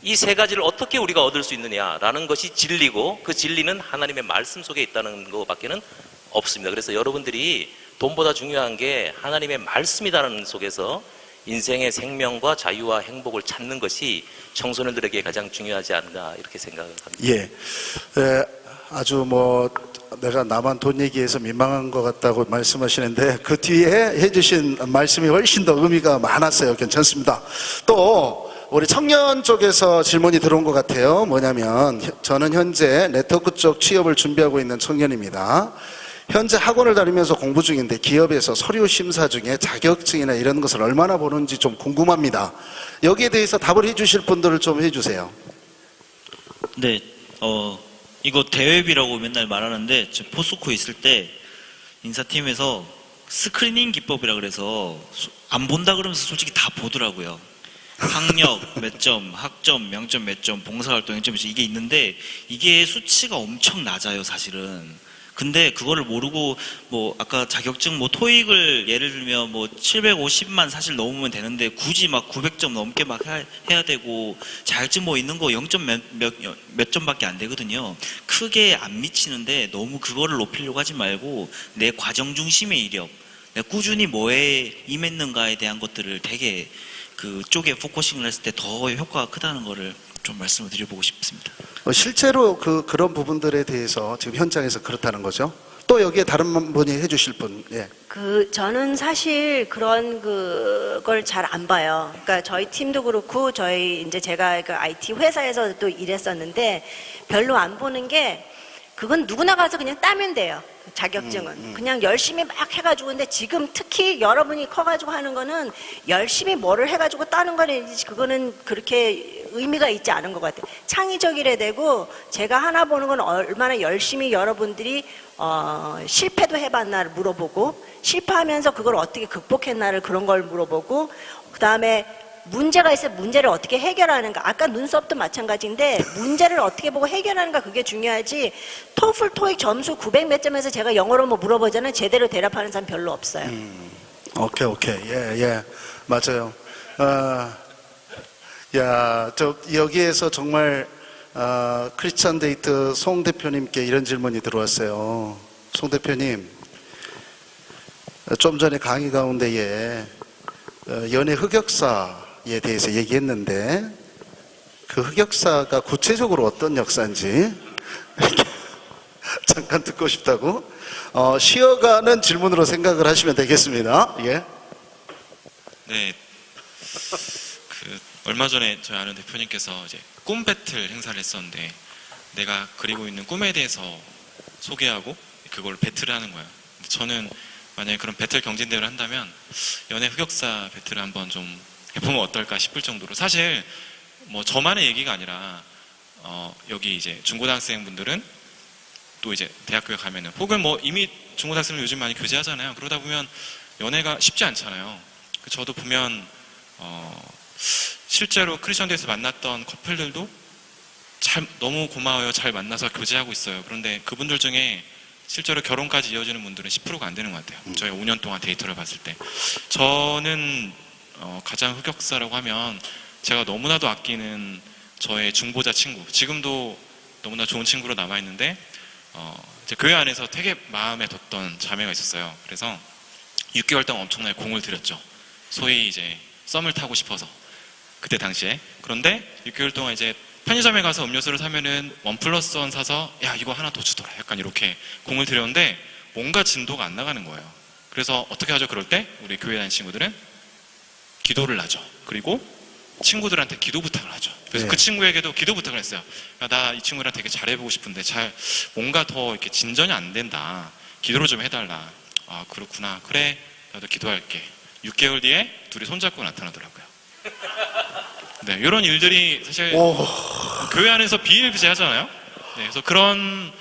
이 세 가지를 어떻게 우리가 얻을 수 있느냐라는 것이 진리고 그 진리는 하나님의 말씀 속에 있다는 것밖에는 없습니다. 그래서 여러분들이 돈보다 중요한 게 하나님의 말씀이라는 속에서 인생의 생명과 자유와 행복을 찾는 것이 청소년들에게 가장 중요하지 않나 이렇게 생각을 합니다. 예. 아주 뭐 내가 나만 돈 얘기해서 민망한 것 같다고 말씀하시는데 그 뒤에 해주신 말씀이 훨씬 더 의미가 많았어요. 괜찮습니다. 또 우리 청년 쪽에서 질문이 들어온 것 같아요. 뭐냐면 저는 현재 네트워크 쪽 취업을 준비하고 있는 청년입니다. 현재 학원을 다니면서 공부 중인데 기업에서 서류 심사 중에 자격증이나 이런 것을 얼마나 보는지 좀 궁금합니다. 여기에 대해서 답을 해주실 분들을 좀 해주세요. 네, 이거 대회비라고 맨날 말하는데 저 포스코 있을 때 인사팀에서 스크리닝 기법이라 그래서 안 본다 그러면서 솔직히 다 보더라고요. 학력 몇 점, 학점, 명점 몇 점, 봉사활동 0점 이게 있는데 이게 수치가 엄청 낮아요, 사실은. 근데 그거를 모르고 뭐 아까 자격증 뭐 토익을 예를 들면 뭐 750만 사실 넘으면 되는데 굳이 막 900점 넘게 막 해야 되고 자격증 뭐 있는 거 0점 몇 점밖에 안 되거든요. 크게 안 미치는데 너무 그거를 높이려고 하지 말고 내 과정 중심의 이력, 내가 꾸준히 뭐에 임했는가에 대한 것들을 되게 그쪽에 포커싱을 했을 때 더 효과가 크다는 거를 좀 말씀을 드려보고 싶습니다. 실제로 그런 부분들에 대해서 지금 현장에서 그렇다는 거죠. 또 여기에 다른 분이 해주실 분. 예. 저는 사실 그런 그걸 잘 안 봐요. 그러니까 저희 팀도 그렇고 제가 그 IT 회사에서 또 일했었는데 별로 안 보는 게 그건 누구나 가서 그냥 따면 돼요. 자격증은 그냥 열심히 막 해가지고. 근데 지금 특히 여러분이 커가지고 하는 거는 열심히 뭐를 해가지고 따는 거는 그거는 그렇게 의미가 있지 않은 것 같아요. 창의적이래 되고 제가 하나 보는 건 얼마나 열심히 여러분들이 실패도 해봤나를 물어보고 실패하면서 그걸 어떻게 극복했나를 그런 걸 물어보고 그 다음에 문제가 있으면 문제를 어떻게 해결하는가. 아까 눈썹도 마찬가지인데 문제를 어떻게 보고 해결하는가 그게 중요하지. 토플 토익 점수 900 몇 점에서 제가 영어로 뭐 물어보잖아요. 제대로 대답하는 사람 별로 없어요. 오케이. 예. 맞아요. 여기에서 정말 크리스찬 데이트 송 대표님께 이런 질문이 들어왔어요. 송 대표님, 좀 전에 강의 가운데에 연애 흑역사에 대해서 얘기했는데 그 흑역사가 구체적으로 어떤 역사인지 잠깐 듣고 싶다고 쉬어가는 질문으로 생각을 하시면 되겠습니다. 예. 네. 얼마 전에 저희 아는 대표님께서 이제 꿈 배틀 행사를 했었는데 내가 그리고 있는 꿈에 대해서 소개하고 그걸 배틀을 하는 거예요. 근데 저는 만약에 그런 배틀 경진대회를 한다면 연애 흑역사 배틀을 한번 좀 해보면 어떨까 싶을 정도로 사실 뭐 저만의 얘기가 아니라 여기 이제 중고등학생분들은 또 이제 대학교에 가면은 혹은 뭐 이미 중고등학생을 요즘 많이 교제하잖아요. 그러다 보면 연애가 쉽지 않잖아요. 저도 보면 실제로 크리스천대에서 만났던 커플들도 너무 고마워요. 잘 만나서 교제하고 있어요. 그런데 그분들 중에 실제로 결혼까지 이어지는 분들은 10%가 안 되는 것 같아요. 저희 5년 동안 데이터를 봤을 때. 저는 가장 흑역사라고 하면 제가 너무나도 아끼는 저의 중보자 친구, 지금도 너무나 좋은 친구로 남아있는데 이제 교회 안에서 되게 마음에 뒀던 자매가 있었어요. 그래서 6개월 동안 엄청나게 공을 들였죠. 소위 이제 썸을 타고 싶어서 그때 당시에. 그런데 6개월 동안 이제 편의점에 가서 음료수를 사면은 1+1 사서 야 이거 하나 더 주더라 약간 이렇게 공을 들였는데 뭔가 진도가 안 나가는 거예요. 그래서 어떻게 하죠? 그럴 때 우리 교회 다니는 친구들은 기도를 하죠. 그리고 친구들한테 기도 부탁을 하죠. 그래서 네. 그 친구에게도 기도 부탁을 했어요. 나 이 친구랑 되게 잘해보고 싶은데 뭔가 더 이렇게 진전이 안 된다. 기도를 좀 해달라. 아, 그렇구나. 그래, 나도 기도할게. 6개월 뒤에 둘이 손잡고 나타나더라고요. 네, 이런 일들이 사실 교회 안에서 비일비재하잖아요. 네, 그래서 그런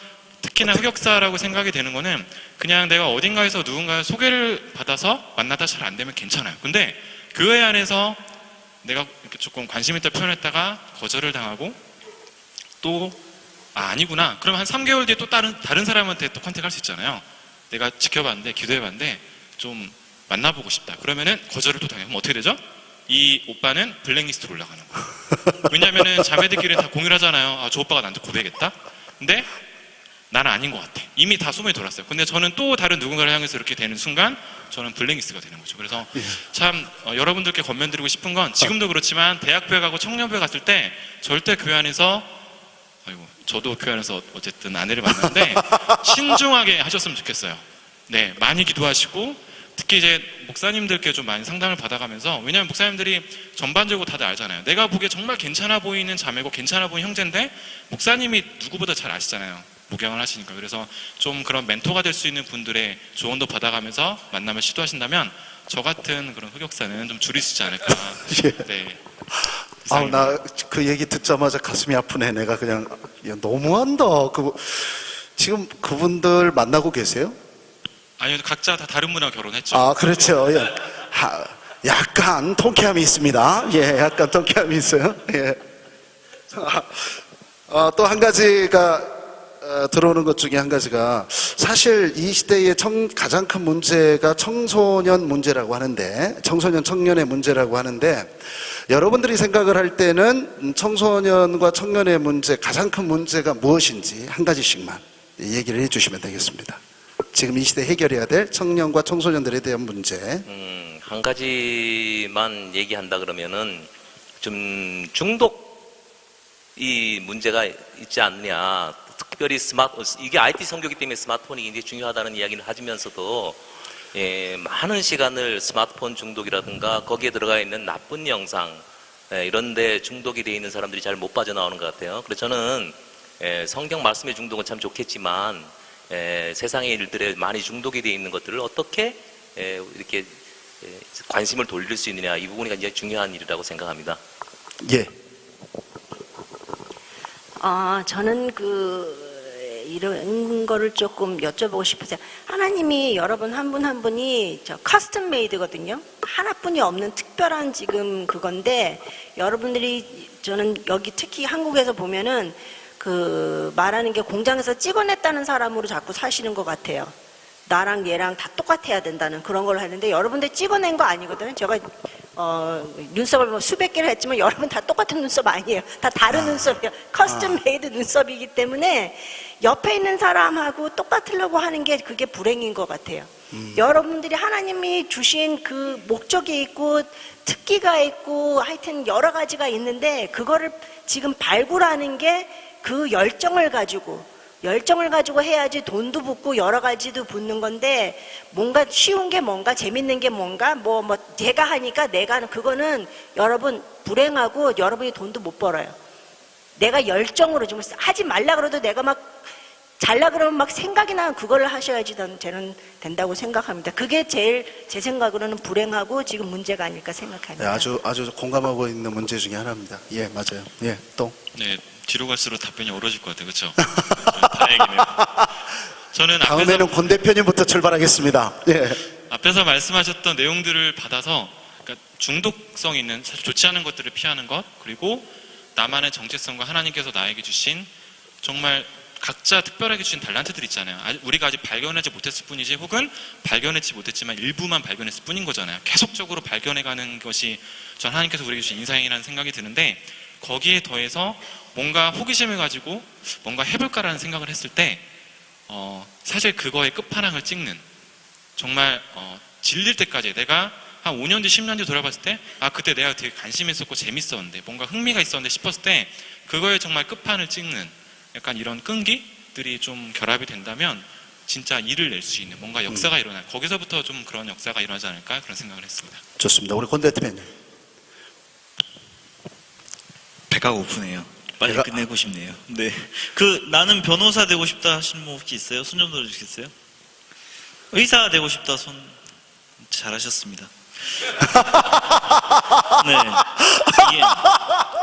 특히나 흑역사라고 생각이 되는 거는 그냥 내가 어딘가에서 누군가의 소개를 받아서 만나다 잘 안 되면 괜찮아요. 근데 교회 안에서 내가 이렇게 조금 관심 있다 표현했다가 거절을 당하고 또 아니구나. 그럼 한 3개월 뒤에 또 다른 사람한테 또 컨택할 수 있잖아요. 내가 지켜봤는데 기도해봤는데 좀 만나보고 싶다. 그러면은 거절을 또 당해요. 그럼 어떻게 되죠? 이 오빠는 블랙리스트로 올라가는 거예요. 왜냐면은 자매들끼리 다 공유를 하잖아요. 아, 저 오빠가 나한테 고백했다? 근데 나는 아닌 것 같아. 이미 다 소문이 돌았어요. 근데 저는 또 다른 누군가를 향해서 이렇게 되는 순간 저는 블랙리스트가 되는 거죠. 그래서 참 여러분들께 권면드리고 싶은 건 지금도 그렇지만 대학교에 가고 청년부에 갔을 때 절대 교회 안에서 아이고 저도 교회 안에서 어쨌든 아내를 만났는데 신중하게 하셨으면 좋겠어요. 네, 많이 기도하시고 특히 이제 목사님들께 좀 많이 상담을 받아가면서 왜냐하면 목사님들이 전반적으로 다들 알잖아요. 내가 보기에 정말 괜찮아 보이는 자매고 괜찮아 보이는 형제인데 목사님이 누구보다 잘 아시잖아요. 목양을 하시니까. 그래서 좀 그런 멘토가 될 수 있는 분들의 조언도 받아가면서 만남을 시도하신다면 저 같은 그런 흑역사는 좀 줄일 수 있지 않을까. 예. 네. 아우, 나 그 얘기 듣자마자 가슴이 아프네. 내가 그냥 야, 너무한다. 지금 그분들 만나고 계세요? 아니요, 각자 다 다른 분하고 결혼했죠. 아, 그렇죠. 예. 약간 통쾌함이 있습니다. 예, 약간 통쾌함이 있어요. 예. 또 한 가지가 들어오는 것 중에 한 가지가 사실 이 시대의 가장 큰 문제가 청소년 문제라고 하는데 청소년 청년의 문제라고 하는데 여러분들이 생각을 할 때는 청소년과 청년의 문제 가장 큰 문제가 무엇인지 한 가지씩만 얘기를 해주시면 되겠습니다. 지금 이 시대 해결해야 될 청년과 청소년들에 대한 문제. 한 가지만 얘기한다 그러면은 좀 중독 이 문제가 있지 않느냐. 특별히 이게 IT 성교기 때문에 스마트폰이 굉장히 중요하다는 이야기를 하면서도 많은 시간을 스마트폰 중독이라든가 거기에 들어가 있는 나쁜 영상 이런 데 중독이 되어 있는 사람들이 잘 못 빠져나오는 것 같아요. 그래서 저는 성경 말씀의 중독은 참 좋겠지만 세상의 일들에 많이 중독이 되어 있는 것들을 어떻게 이렇게 관심을 돌릴 수 있느냐 이 부분이 굉장히 중요한 일이라고 생각합니다. 예. 저는 이런 거를 조금 여쭤보고 싶으세요. 하나님이 여러분 한 분 한 분이 커스텀 메이드거든요. 하나뿐이 없는 특별한 지금 그건데 여러분들이 저는 여기 특히 한국에서 보면은 말하는 게 공장에서 찍어냈다는 사람으로 자꾸 사시는 것 같아요. 나랑 얘랑 다 똑같아야 된다는 그런 걸 하는데 여러분들 찍어낸 거 아니거든요. 제가 눈썹을 뭐 수백 개를 했지만 여러분 다 똑같은 눈썹 아니에요. 다 다른 눈썹이에요. 커스텀 메이드 눈썹이기 때문에 옆에 있는 사람하고 똑같으려고 하는 게 그게 불행인 것 같아요. 여러분들이 하나님이 주신 그 목적이 있고 특기가 있고 하여튼 여러 가지가 있는데 그거를 지금 발굴하는 게 그 열정을 가지고 해야지 돈도 붙고 여러 가지도 붙는 건데 뭔가 쉬운 게 뭔가 재밌는 게 뭔가 뭐 제가 하니까 내가 하는 그거는 여러분 불행하고 여러분이 돈도 못 벌어요. 내가 열정으로 좀 하지 말라 그래도 내가 막 잘라 그러면 막 생각이 나면 그거를 하셔야지 저는 된다고 생각합니다. 그게 제일 제 생각으로는 불행하고 지금 문제가 아닐까 생각합니다. 네, 아주 공감하고 있는 문제 중에 하나입니다. 예, 맞아요. 예, 또. 네, 뒤로 갈수록 답변이 어려질 것 같아요. 그렇죠? 다행이네요. 저는 다음에는 권 대표님부터 출발하겠습니다. 예. 앞에서 말씀하셨던 내용들을 받아서 그러니까 중독성 있는 사실 좋지 않은 것들을 피하는 것 그리고 나만의 정체성과 하나님께서 나에게 주신 정말 각자 특별하게 주신 달란트들 있잖아요. 우리가 아직 발견하지 못했을 뿐이지 혹은 발견했지 못했지만 일부만 발견했을 뿐인 거잖아요. 계속적으로 발견해가는 것이 전 하나님께서 우리에게 주신 인생이라는 생각이 드는데 거기에 더해서 뭔가 호기심을 가지고 뭔가 해볼까라는 생각을 했을 때 사실 그거의 끝판왕을 찍는 정말 질릴 때까지 내가 한 5년 뒤 10년 뒤 돌아봤을 때 그때 내가 되게 관심 있었고 재밌었는데 뭔가 흥미가 있었는데 싶었을 때 그거에 정말 끝판을 찍는 약간 이런 끈기들이 좀 결합이 된다면 진짜 일을 낼 수 있는 뭔가 역사가 일어날 거기서부터 좀 그런 역사가 일어나지 않을까 그런 생각을 했습니다. 좋습니다. 우리 권 대표님. 배가 고프네요. 빨리 배가- 끝내고 싶네요. 네. 그 나는 변호사 되고 싶다 하시는 분 혹시 있어요? 손 좀 들어주시겠어요? 의사 되고 싶다 손 잘하셨습니다. 네.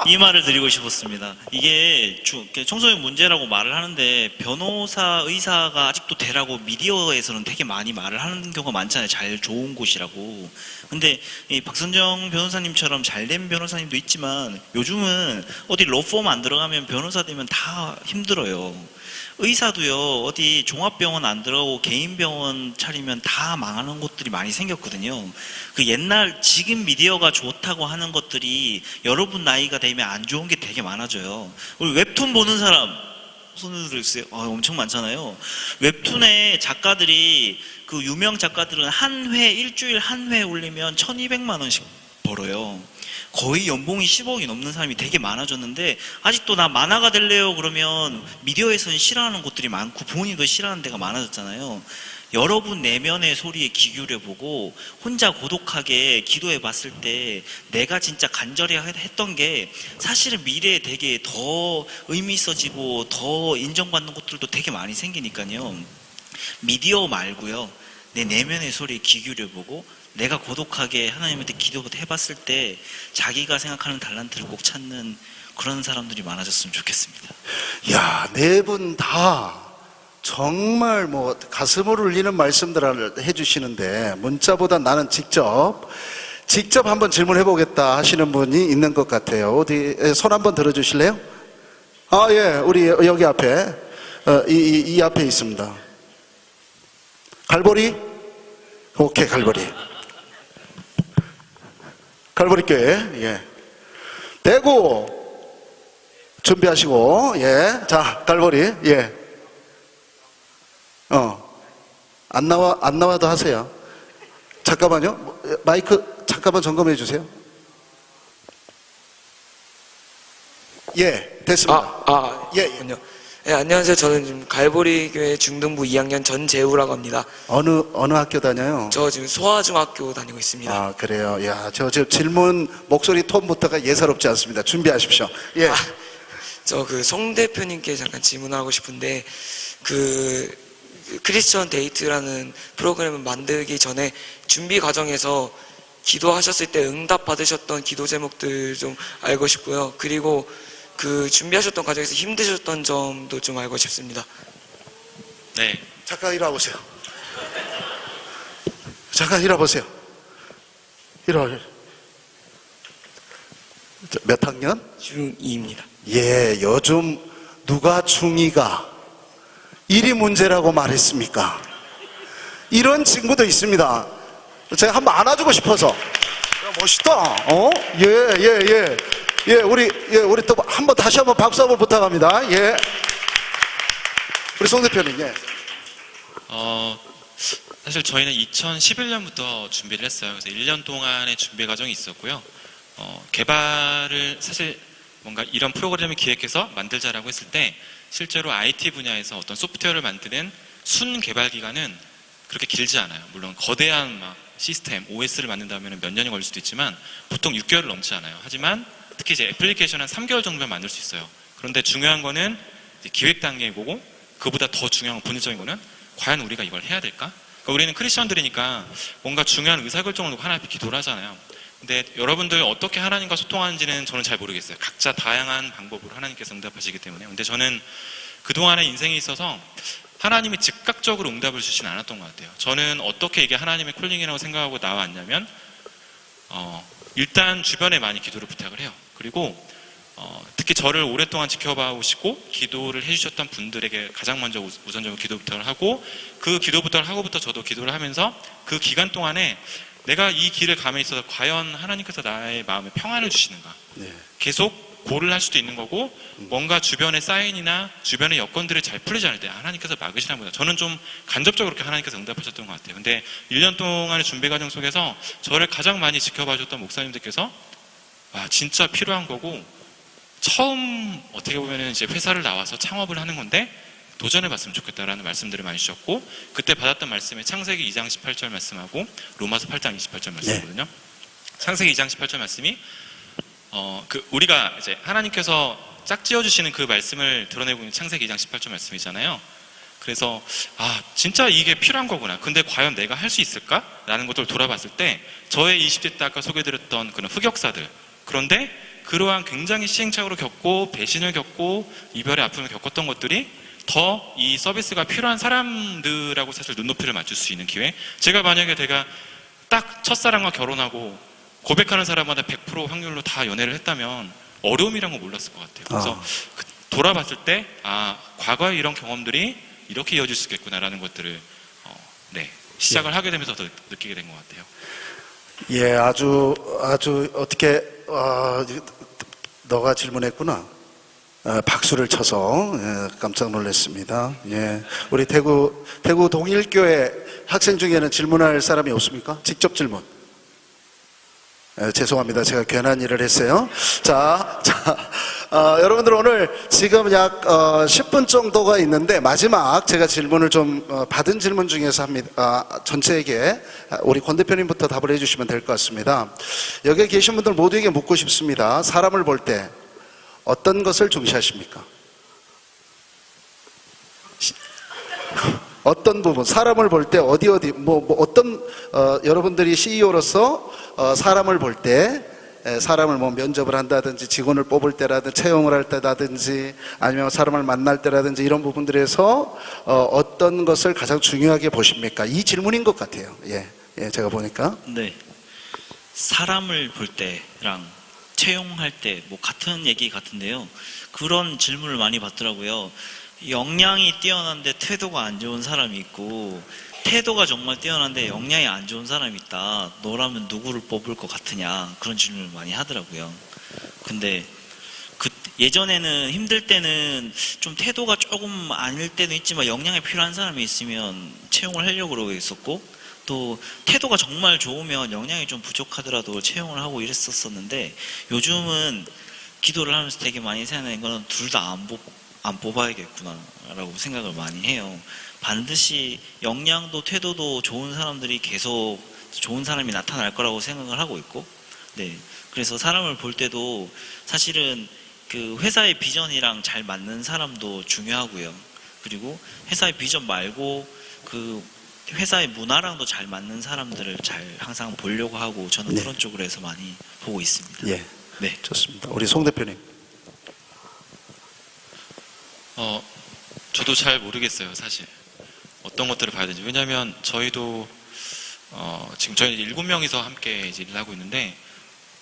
이 말을 드리고 싶었습니다. 이게 청소년 문제라고 말을 하는데 변호사, 의사가 아직도 되라고 미디어에서는 되게 많이 말을 하는 경우가 많잖아요. 잘 좋은 곳이라고. 근데 이 박선정 변호사님처럼 잘된 변호사님도 있지만 요즘은 어디 로펌 안 들어가면 변호사 되면 다 힘들어요. 의사도요, 어디 종합병원 안 들어가고 개인병원 차리면 다 망하는 곳들이 많이 생겼거든요. 그 옛날, 지금 미디어가 좋다고 하는 것들이 여러분 나이가 되면 안 좋은 게 되게 많아져요. 우리 웹툰 보는 사람, 손을 들어주세요. 엄청 많잖아요. 웹툰의 작가들이, 그 유명 작가들은 한 회, 일주일 한 회 올리면 1200만 원씩 벌어요. 거의 연봉이 10억이 넘는 사람이 되게 많아졌는데 아직도 나 만화가 될래요 그러면 미디어에서는 싫어하는 곳들이 많고 부모님도 싫어하는 데가 많아졌잖아요. 여러분 내면의 소리에 귀 기울여보고 혼자 고독하게 기도해 봤을 때 내가 진짜 간절히 했던 게 사실은 미래에 되게 더 의미 있어지고 더 인정받는 것들도 되게 많이 생기니까요. 미디어 말고요, 내 내면의 소리에 귀 기울여보고 내가 고독하게 하나님한테 기도해봤을 때 자기가 생각하는 달란트를 꼭 찾는 그런 사람들이 많아졌으면 좋겠습니다. 야, 네 분 다 정말 뭐 가슴을 울리는 말씀들을 해주시는데 문자보다 나는 직접 한번 질문해 보겠다 하시는 분이 있는 것 같아요. 어디 손 한번 들어주실래요? 아, 예, 우리 여기 앞에 이 앞에 있습니다. 갈보리? 오케이, 갈보리. 갈보리 교회, 예. 대구 준비하시고, 예. 자, 갈보리, 예. 안 나와도 하세요. 잠깐만요. 마이크 잠깐만 점검해 주세요. 예, 됐습니다. 예, 예. 그렇군요. 네, 안녕하세요. 저는 지금 갈보리 교회 중등부 2학년 전재우라고 합니다. 어느 학교 다녀요? 저 지금 소아중학교 다니고 있습니다. 아, 그래요. 야, 저 질문 목소리 톤부터가 예사롭지 않습니다. 준비하십시오. 예. 저 그 송 대표님께 잠깐 질문하고 싶은데 그 크리스천 데이트라는 프로그램을 만들기 전에 준비 과정에서 기도하셨을 때 응답 받으셨던 기도 제목들 좀 알고 싶고요. 그리고 그 준비하셨던 과정에서 힘드셨던 점도 좀 알고 싶습니다. 네. 잠깐 일어나보세요. 잠깐 일어나보세요. 몇 학년? 중2입니다. 예, 요즘 누가 중2가 일이 문제라고 말했습니까? 이런 친구도 있습니다. 제가 한번 안아주고 싶어서. 야, 멋있다. 예, 우리 또 다시 한번 박수 한번 부탁합니다. 예. 우리 송 대표님, 예. 사실 저희는 2011년부터 준비를 했어요. 그래서 1년 동안의 준비 과정이 있었고요. 개발을 사실 뭔가 이런 프로그램을 기획해서 만들자라고 했을 때 실제로 IT 분야에서 어떤 소프트웨어를 만드는 순 개발 기간은 그렇게 길지 않아요. 물론 거대한 막 시스템, OS를 만든다면 몇 년이 걸릴 수도 있지만 보통 6개월을 넘지 않아요. 하지만 특히 이제 애플리케이션 한 3개월 정도면 만들 수 있어요. 그런데 중요한 거는 이제 기획 단계이고 그보다 더 중요한 본질적인 거는 과연 우리가 이걸 해야 될까? 그러니까 우리는 크리스천들이니까 뭔가 중요한 의사결정을 놓고 하나님 앞에 기도를 하잖아요. 근데 여러분들 어떻게 하나님과 소통하는지는 저는 잘 모르겠어요. 각자 다양한 방법으로 하나님께서 응답하시기 때문에. 근데 저는 그동안의 인생에 있어서 하나님이 즉각적으로 응답을 주시진 않았던 것 같아요. 저는 어떻게 이게 하나님의 콜링이라고 생각하고 나왔냐면 일단 주변에 많이 기도를 부탁을 해요. 그리고 특히 저를 오랫동안 지켜봐 오시고 기도를 해주셨던 분들에게 가장 먼저 우선적으로 기도 부탁을 하고 그 기도 부탁을 하고부터 저도 기도를 하면서 그 기간 동안에 내가 이 길을 감에 있어서 과연 하나님께서 나의 마음에 평안을 주시는가, 네. 계속 고를 할 수도 있는 거고 뭔가 주변의 사인이나 주변의 여건들이 잘 풀리지 않을 때 하나님께서 막으시나 보다. 저는 좀 간접적으로 그렇게 하나님께서 응답하셨던 것 같아요. 근데 1년 동안의 준비 과정 속에서 저를 가장 많이 지켜봐 주셨던 목사님들께서 진짜 필요한 거고 처음 어떻게 보면 이제 회사를 나와서 창업을 하는 건데 도전해봤으면 좋겠다라는 말씀들을 많이 주셨고 그때 받았던 말씀이 창세기 2장 18절 말씀하고 로마서 8장 28절 말씀이거든요. 창세기 2장 18절 말씀이 우리가 이제 하나님께서 짝지어 주시는 그 말씀을 드러내고 있는 창세기 2장 18절 말씀이잖아요. 그래서 진짜 이게 필요한 거구나. 근데 과연 내가 할 수 있을까? 라는 것들을 돌아봤을 때 저의 20대 때 아까 소개드렸던 그런 흑역사들, 그런데 그러한 굉장히 시행착오를 겪고 배신을 겪고 이별의 아픔을 겪었던 것들이 더 이 서비스가 필요한 사람들하고 사실 눈높이를 맞출 수 있는 기회. 제가 만약에 내가 딱 첫사랑과 결혼하고 고백하는 사람마다 100% 확률로 다 연애를 했다면 어려움이란 걸 몰랐을 것 같아요. 그래서 돌아봤을 때 과거의 이런 경험들이 이렇게 이어질 수 있겠구나라는 것들을 시작을 하게 되면서 더 느끼게 된 것 같아요. 예, 아주 어떻게 너가 질문했구나. 박수를 쳐서 깜짝 놀랐습니다. 예, 우리 대구 동일교회 학생 중에는 질문할 사람이 없습니까? 직접 질문. 죄송합니다. 제가 괜한 일을 했어요. 자, 여러분들 오늘 지금 약 10분 정도가 있는데 마지막 제가 질문을 좀 받은 질문 중에서 합니다. 전체에게 우리 권 대표님부터 답을 해주시면 될 것 같습니다. 여기에 계신 분들 모두에게 묻고 싶습니다. 사람을 볼 때 어떤 것을 중시하십니까? 어떤 부분, 사람을 볼 때 어디 어떤 여러분들이 CEO로서 사람을 볼 때 사람을 면접을 한다든지 직원을 뽑을 때라든지 채용을 할 때라든지 아니면 사람을 만날 때라든지 이런 부분들에서 어떤 것을 가장 중요하게 보십니까? 이 질문인 것 같아요. 예, 제가 보니까. 네. 사람을 볼 때랑 채용할 때 같은 얘기 같은데요. 그런 질문을 많이 받더라고요. 역량이 뛰어난데 태도가 안 좋은 사람이 있고 태도가 정말 뛰어난데 역량이 안 좋은 사람이 있다. 너라면 누구를 뽑을 것 같으냐. 그런 질문을 많이 하더라고요. 근데 예전에는 힘들 때는 좀 태도가 조금 아닐 때도 있지만 역량이 필요한 사람이 있으면 채용을 하려고 그러고 있었고 또 태도가 정말 좋으면 역량이 좀 부족하더라도 채용을 하고 이랬었는데 요즘은 기도를 하면서 되게 많이 생각하는 거는 둘 다 안 뽑아야겠구나라고 생각을 많이 해요. 반드시 역량도 태도도 좋은 사람들이 계속 좋은 사람이 나타날 거라고 생각을 하고 있고, 그래서 사람을 볼 때도 사실은 그 회사의 비전이랑 잘 맞는 사람도 중요하고요. 그리고 회사의 비전 말고 그 회사의 문화랑도 잘 맞는 사람들을 잘 항상 보려고 하고 저는 그런 쪽으로 해서 많이 보고 있습니다. 예, 네, 좋습니다. 우리 송 대표님. 저도 잘 모르겠어요, 사실. 어떤 것들을 봐야 되는지. 왜냐하면 저희도 지금 저희 7명이서 함께 이제 일을 하고 있는데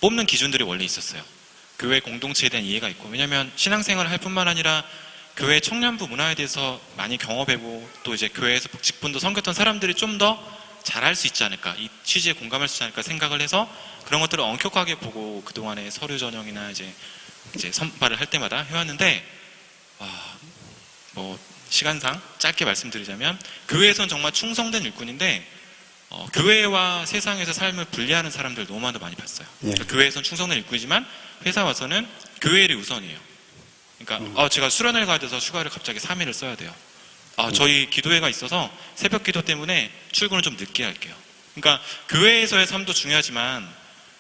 뽑는 기준들이 원래 있었어요. 교회 공동체에 대한 이해가 있고, 왜냐하면 신앙생활을 할 뿐만 아니라 교회 청년부 문화에 대해서 많이 경험해보고 또 이제 교회에서 직분도 섬겼던 사람들이 좀 더 잘할 수 있지 않을까, 이 취지에 공감할 수 있지 않을까 생각을 해서 그런 것들을 엄격하게 보고 그동안에 서류 전형이나 이제 선발을 할 때마다 해왔는데 시간상 짧게 말씀드리자면 교회에서는 정말 충성된 일꾼인데 교회와 세상에서 삶을 분리하는 사람들 너무 많이 봤어요. 그러니까 교회에서는 충성된 일꾼이지만 회사 와서는 교회를 우선이에요. 그러니까 제가 수련회를 가야 돼서 휴가를 갑자기 3일을 써야 돼요. 저희 기도회가 있어서 새벽 기도 때문에 출근을 좀 늦게 할게요. 그러니까 교회에서의 삶도 중요하지만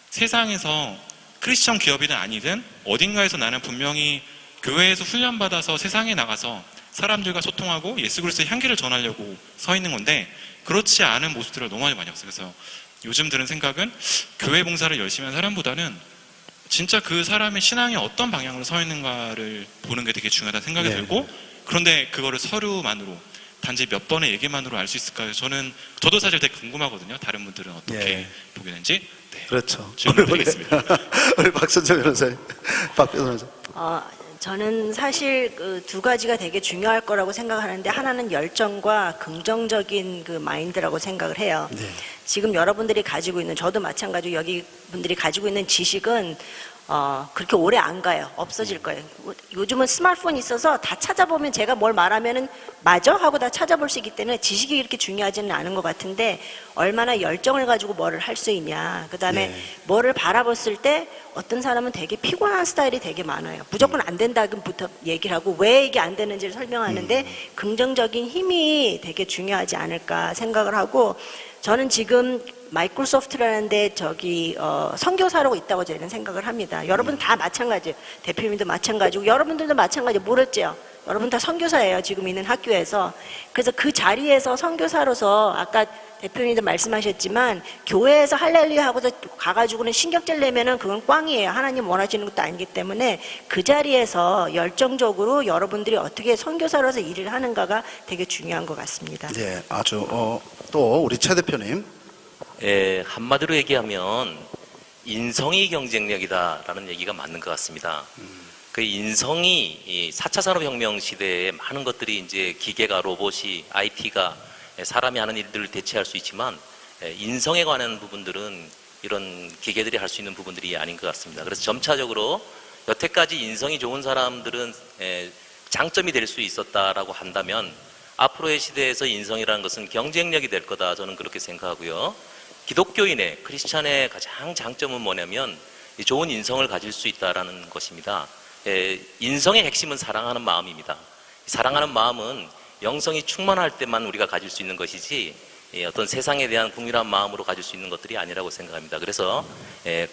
세상에서 크리스천 기업이든 아니든 어딘가에서 나는 분명히 교회에서 훈련받아서 세상에 나가서 사람들과 소통하고 예수 그리스도의 향기를 전하려고 서 있는 건데 그렇지 않은 모습들을 너무 많이 봤어요. 그래서 요즘 드는 생각은 교회 봉사를 열심히 한 사람보다는 진짜 그 사람의 신앙이 어떤 방향으로 서 있는가를 보는 게 되게 중요하다는 생각이 들고, 그런데 그거를 서류만으로 단지 몇 번의 얘기만으로 알 수 있을까요? 저도 사실 되게 궁금하거든요. 다른 분들은 어떻게 보게 되는지. 그렇죠. 질문드리겠습니다. 우리 박선정 변호사님, 박 변호사. 저는 사실 그 두 가지가 되게 중요할 거라고 생각하는데 하나는 열정과 긍정적인 그 마인드라고 생각을 해요. 지금 여러분들이 가지고 있는, 저도 마찬가지로 여기 분들이 가지고 있는 지식은 그렇게 오래 안 가요. 없어질 거예요. 요즘은 스마트폰이 있어서 다 찾아보면 제가 뭘 말하면은 맞아? 하고 다 찾아볼 수 있기 때문에 지식이 이렇게 중요하지는 않은 것 같은데 얼마나 열정을 가지고 뭐를 할 수 있냐. 그 다음에 뭐를 바라봤을 때 어떤 사람은 되게 피곤한 스타일이 되게 많아요. 무조건 안 된다부터 얘기를 하고 왜 이게 안 되는지를 설명하는데 긍정적인 힘이 되게 중요하지 않을까 생각을 하고, 저는 지금 마이크로소프트라는 데 선교사로 있다고 저희는 생각을 합니다. 여러분 다 마찬가지예요. 대표님도 마찬가지고 여러분들도 마찬가지예요. 모르죠? 여러분 다 선교사예요. 지금 있는 학교에서. 그래서 그 자리에서 선교사로서 아까 대표님도 말씀하셨지만 교회에서 할렐루야 하고서 가가지고는 신경질 내면은 그건 꽝이에요. 하나님 원하시는 것도 아니기 때문에 그 자리에서 열정적으로 여러분들이 어떻게 선교사로서 일을 하는가가 되게 중요한 것 같습니다. 예, 아주 또 우리 최 대표님. 한마디로 얘기하면 인성이 경쟁력이다라는 얘기가 맞는 것 같습니다. 그 인성이 이 4차 산업혁명 시대에 많은 것들이 이제 기계가, 로봇이, IT가 사람이 하는 일들을 대체할 수 있지만 인성에 관한 부분들은 이런 기계들이 할 수 있는 부분들이 아닌 것 같습니다. 그래서 점차적으로 여태까지 인성이 좋은 사람들은 장점이 될 수 있었다라고 한다면 앞으로의 시대에서 인성이라는 것은 경쟁력이 될 거다, 저는 그렇게 생각하고요. 기독교인의, 크리스찬의 가장 장점은 뭐냐면 좋은 인성을 가질 수 있다라는 것입니다. 인성의 핵심은 사랑하는 마음입니다. 사랑하는 마음은 영성이 충만할 때만 우리가 가질 수 있는 것이지 어떤 세상에 대한 국민한 마음으로 가질 수 있는 것들이 아니라고 생각합니다. 그래서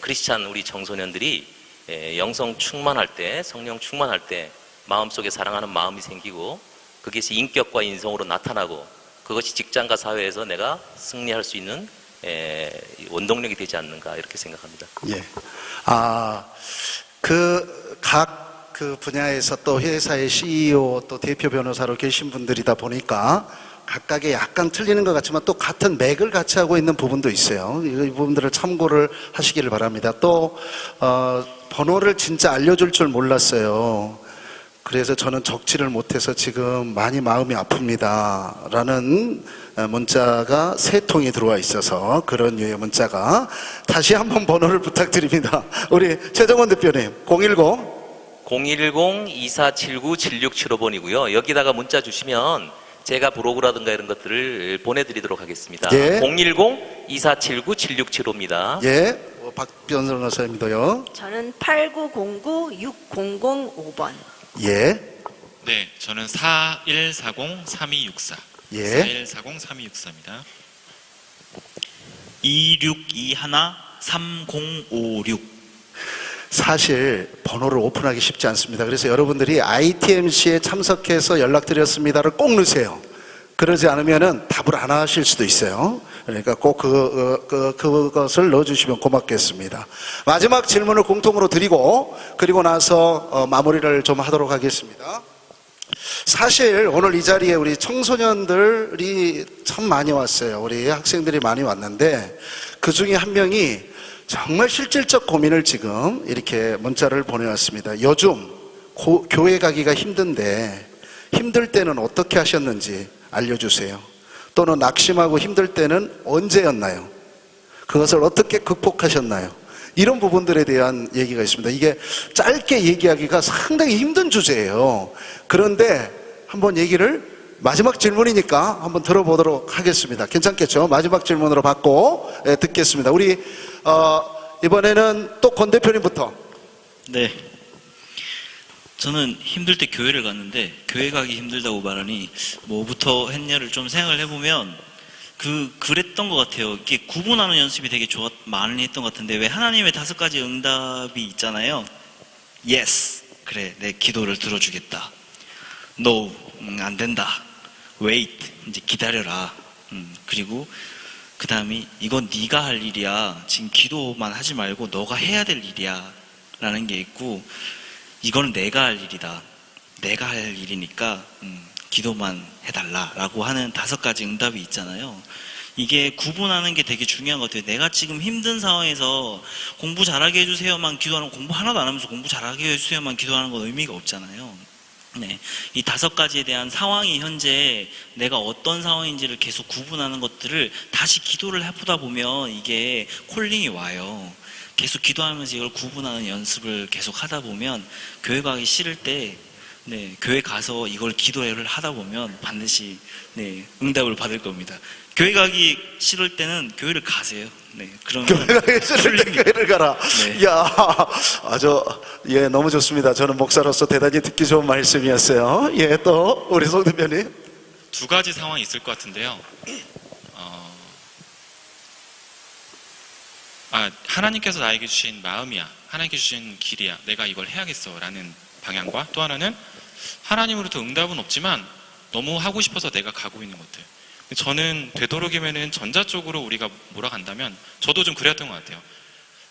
크리스찬 우리 청소년들이 영성 충만할 때, 성령 충만할 때 마음속에 사랑하는 마음이 생기고 그것이 인격과 인성으로 나타나고 그것이 직장과 사회에서 내가 승리할 수 있는 원동력이 되지 않는가, 이렇게 생각합니다. 예. 각 분야에서 또 회사의 CEO 또 대표 변호사로 계신 분들이다 보니까 각각의 약간 틀리는 것 같지만 또 같은 맥을 같이 하고 있는 부분도 있어요. 이 부분들을 참고를 하시기를 바랍니다. 또 번호를 진짜 알려줄 줄 몰랐어요. 그래서 저는 적지를 못해서 지금 많이 마음이 아픕니다 라는 문자가 3통이 들어와 있어서 그런 유의 문자가 다시 한번 번호를 부탁드립니다. 우리 최정원 대표님 010-2479-7675번이고요. 여기다가 문자 주시면 제가 브로그라든가 이런 것들을 보내드리도록 하겠습니다. 예. 010-2479-7675입니다. 예, 박 변호사님도요. 저는 8909-6005번. 예, 네, 저는 4140-3264. 예. 4140-3264입니다. 2621-3056. 사실 번호를 오픈하기 쉽지 않습니다. 그래서 여러분들이 ITMC에 참석해서 연락드렸습니다를 꼭 넣으세요. 그러지 않으면은 답을 안 하실 수도 있어요. 그러니까 꼭 그것을 넣어주시면 고맙겠습니다. 마지막 질문을 공통으로 드리고 그리고 나서 마무리를 좀 하도록 하겠습니다. 사실 오늘 이 자리에 우리 청소년들이 참 많이 왔어요. 우리 학생들이 많이 왔는데 그 중에 한 명이 정말 실질적 고민을 지금 이렇게 문자를 보내왔습니다. 요즘 교회 가기가 힘든데 힘들 때는 어떻게 하셨는지 알려주세요. 또는 낙심하고 힘들 때는 언제였나요? 그것을 어떻게 극복하셨나요? 이런 부분들에 대한 얘기가 있습니다. 이게 짧게 얘기하기가 상당히 힘든 주제예요. 그런데 한번 얘기를 마지막 질문이니까 한번 들어보도록 하겠습니다. 괜찮겠죠? 마지막 질문으로 받고 듣겠습니다. 우리 이번에는 또 권 대표님부터. 네. 저는 힘들 때 교회를 갔는데 교회 가기 힘들다고 말하니 뭐부터 했냐를 좀 생각을 해보면 그랬던 것 같아요. 이게 구분하는 연습이 되게 많이 했던 것 같은데 왜 하나님의 5가지 응답이 있잖아요. Yes, 그래, 내 기도를 들어주겠다. No, 안 된다. Wait, 이제 기다려라. 그리고 그 다음이 이건 네가 할 일이야. 지금 기도만 하지 말고 너가 해야 될 일이야 라는 게 있고, 이거는 내가 할 일이다. 내가 할 일이니까 기도만 해달라 라고 하는 5가지 응답이 있잖아요. 이게 구분하는 게 되게 중요한 것 같아요. 내가 지금 힘든 상황에서 공부 잘하게 해주세요만 기도하는 거, 공부 하나도 안 하면서 공부 잘하게 해주세요만 기도하는 건 의미가 없잖아요. 네, 이 5가지에 대한 상황이 현재 내가 어떤 상황인지를 계속 구분하는 것들을 다시 기도를 해보다 보면 이게 콜링이 와요. 계속 기도하면서 이걸 구분하는 연습을 계속 하다 보면 교회 가기 싫을 때 교회 가서 이걸 기도를 하다 보면 반드시 응답을 받을 겁니다. 교회 가기 싫을 때는 교회를 가세요. 그러면 교회 가기 싫을 때 교회를 가라. 네. 이야, 아주 예, 너무 좋습니다. 저는 목사로서 대단히 듣기 좋은 말씀이었어요. 예, 또 우리 송 대표님. 2가지 상황이 있을 것 같은데요. 하나님께서 나에게 주신 마음이야, 하나님께 주신 길이야, 내가 이걸 해야겠어 라는 방향과, 또 하나는 하나님으로부터 응답은 없지만 너무 하고 싶어서 내가 가고 있는 것들. 저는 되도록이면은 전자 쪽으로 우리가 몰아간다면, 저도 좀 그랬던 것 같아요.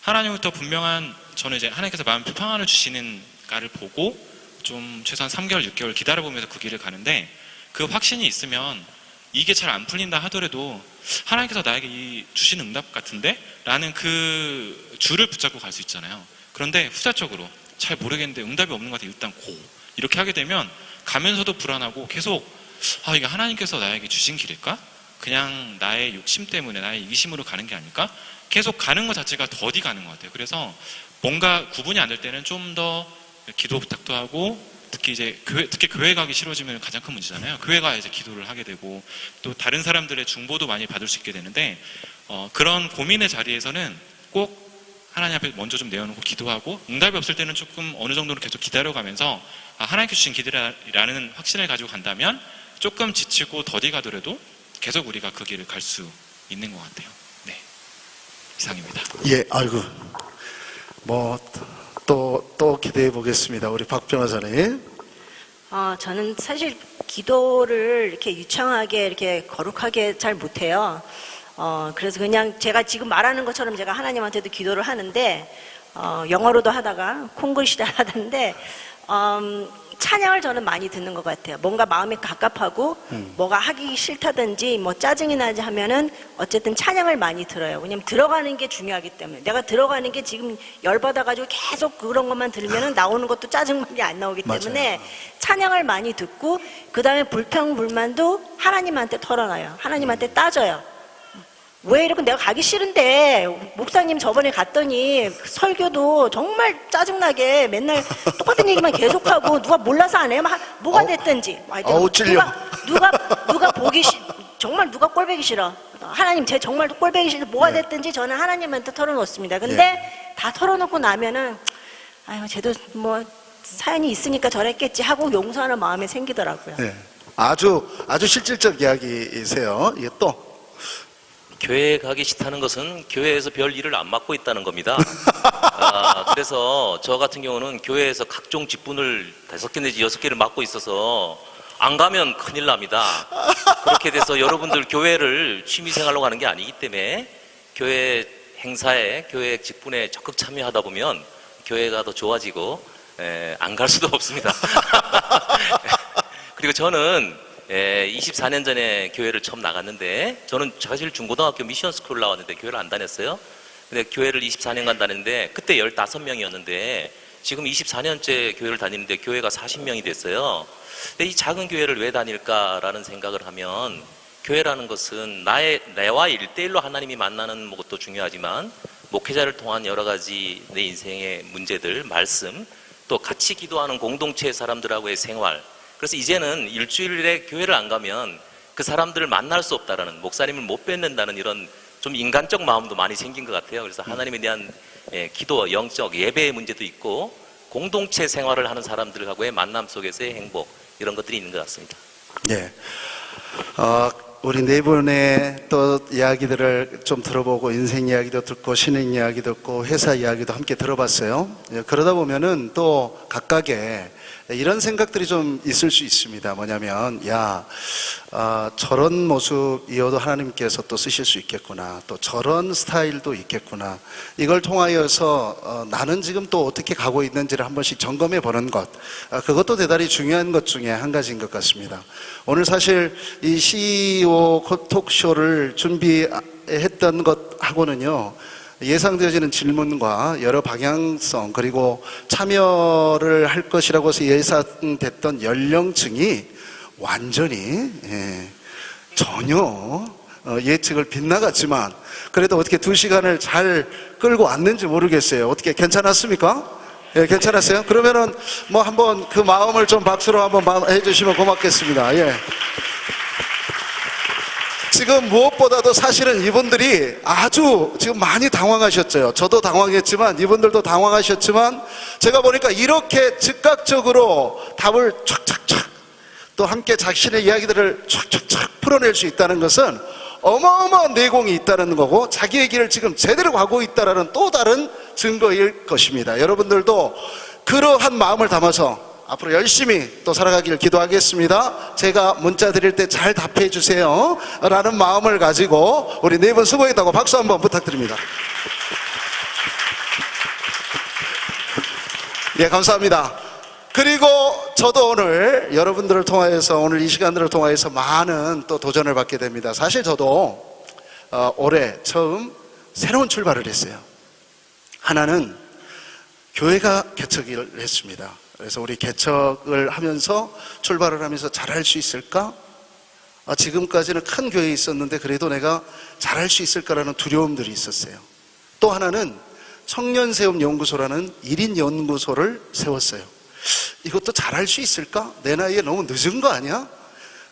하나님부터 분명한, 저는 이제 하나님께서 마음 평안을 주시는가를 보고 좀 최소한 3개월, 6개월 기다려보면서 그 길을 가는데, 그 확신이 있으면 이게 잘 안 풀린다 하더라도 하나님께서 나에게 이 주신 응답 같은데? 라는 그 줄을 붙잡고 갈 수 있잖아요. 그런데 후자적으로 잘 모르겠는데 응답이 없는 것 같아, 일단 고 이렇게 하게 되면 가면서도 불안하고 계속 이게 하나님께서 나에게 주신 길일까? 그냥 나의 욕심 때문에, 나의 이기심으로 가는 게 아닐까? 계속 가는 것 자체가 더디 가는 것 같아요. 그래서 뭔가 구분이 안 될 때는 좀 더 기도 부탁도 하고, 특히 교회 가기 싫어지면 가장 큰 문제잖아요. 교회 가야 이제 기도를 하게 되고, 또 다른 사람들의 중보도 많이 받을 수 있게 되는데, 그런 고민의 자리에서는 꼭 하나님 앞에 먼저 좀 내어놓고 기도하고, 응답이 없을 때는 조금 어느 정도는 계속 기다려가면서 하나님께 주신 길이라는 확신을 가지고 간다면 조금 지치고 더디 가더라도 계속 우리가 그 길을 갈 수 있는 것 같아요. 네, 이상입니다. 예, 아이고, 뭐 또 기대해 보겠습니다. 우리 박 변호사님. 저는 사실 기도를 이렇게 유창하게, 이렇게 거룩하게 잘 못해요. 그래서 그냥 제가 지금 말하는 것처럼 제가 하나님한테도 기도를 하는데, 영어로도 하다가 콩글시도 하던데, 찬양을 저는 많이 듣는 것 같아요. 뭔가 마음이 갑갑하고 뭐가 하기 싫다든지 뭐 짜증이 나지 하면은 어쨌든 찬양을 많이 들어요. 왜냐면 들어가는 게 중요하기 때문에. 내가 들어가는 게 지금 열받아가지고 계속 그런 것만 들으면은 나오는 것도 짜증밖에 안 나오기 때문에 찬양을 많이 듣고, 그 다음에 불평불만도 하나님한테 털어놔요. 하나님한테 따져요. 왜 이렇게 내가 가기 싫은데, 목사님 저번에 갔더니 설교도 정말 짜증나게 맨날 똑같은 얘기만 계속하고, 누가 몰라서 안 해요? 뭐가 됐든지. 찔려. 누가 보기 정말 누가 꼴보기 싫어. 하나님, 제 정말 꼴보기 싫어. 뭐가 됐든지 저는 하나님한테 털어놓습니다. 근데 다 털어놓고 나면은, 쟤도 뭐 사연이 있으니까 저랬겠지 하고 용서하는 마음이 생기더라고요. 네. 아주 실질적 이야기이세요. 이게 또. 교회에 가기 싫다는 것은 교회에서 별 일을 안 맡고 있다는 겁니다. 그래서 저 같은 경우는 교회에서 각종 직분을 5개 내지 6개를 맡고 있어서 안 가면 큰일 납니다. 그렇게 돼서 여러분들 교회를 취미생활로 가는 게 아니기 때문에 교회 행사에, 교회 직분에 적극 참여하다 보면 교회가 더 좋아지고 안 갈 수도 없습니다. 그리고 저는 24년 전에 교회를 처음 나갔는데, 저는 사실 중고등학교 미션 스쿨 나왔는데 교회를 안 다녔어요. 근데 교회를 24년간 다녔는데 그때 15명이었는데 지금 24년째 교회를 다니는데 교회가 40명이 됐어요. 근데 이 작은 교회를 왜 다닐까라는 생각을 하면, 교회라는 것은 내와 1대1로 하나님이 만나는 것도 중요하지만, 목회자를 통한 여러 가지 내 인생의 문제들, 말씀, 또 같이 기도하는 공동체의 사람들하고의 생활. 그래서 이제는 일주일에 교회를 안 가면 그 사람들을 만날 수 없다라는, 목사님을 못 뵙는다는 이런 좀 인간적 마음도 많이 생긴 것 같아요. 그래서 하나님에 대한 기도, 영적 예배의 문제도 있고, 공동체 생활을 하는 사람들하고의 만남 속에서의 행복, 이런 것들이 있는 것 같습니다. 네. 우리 네 분의 또 이야기들을 좀 들어보고, 인생 이야기도 듣고, 신앙 이야기도 듣고, 회사 이야기도 함께 들어봤어요. 그러다 보면은 또 각각의 이런 생각들이 좀 있을 수 있습니다. 뭐냐면, 저런 모습이어도 하나님께서 또 쓰실 수 있겠구나, 또 저런 스타일도 있겠구나, 이걸 통하여서 나는 지금 또 어떻게 가고 있는지를 한 번씩 점검해 보는 것, 그것도 대단히 중요한 것 중에 한 가지인 것 같습니다. 오늘 사실 이 CEO 톡쇼를 준비했던 것하고는요, 예상되어지는 질문과 여러 방향성, 그리고 참여를 할 것이라고 해서 예상됐던 연령층이 완전히 전혀 예측을 빗나갔지만, 그래도 어떻게 2시간을 잘 끌고 왔는지 모르겠어요. 어떻게 괜찮았습니까? 예, 괜찮았어요? 그러면은 뭐 한번 그 마음을 좀 박수로 한번 해주시면 고맙겠습니다. 예. 지금 무엇보다도 사실은 이분들이 아주 지금 많이 당황하셨죠. 저도 당황했지만 이분들도 당황하셨지만, 제가 보니까 이렇게 즉각적으로 답을 촥촥촥 또 함께 자신의 이야기들을 촥촥촥 풀어낼 수 있다는 것은 어마어마한 내공이 있다는 거고 자기의 길을 지금 제대로 가고 있다는 또 다른 증거일 것입니다. 여러분들도 그러한 마음을 담아서 앞으로 열심히 또 살아가길 기도하겠습니다. 제가 문자 드릴 때 잘 답해 주세요 라는 마음을 가지고 우리 네 분 수고했다고 박수 한번 부탁드립니다. 예, 감사합니다. 그리고 저도 오늘 여러분들을 통하여서 오늘 이 시간들을 통하여서 많은 또 도전을 받게 됩니다. 사실 저도 올해 처음 새로운 출발을 했어요. 하나는 교회가 개척을 했습니다. 그래서 우리 개척을 하면서 출발을 하면서 잘할 수 있을까? 지금까지는 큰 교회에 있었는데 그래도 내가 잘할 수 있을까라는 두려움들이 있었어요. 또 하나는 청년세움연구소라는 1인 연구소를 세웠어요. 이것도 잘할 수 있을까? 내 나이에 너무 늦은 거 아니야?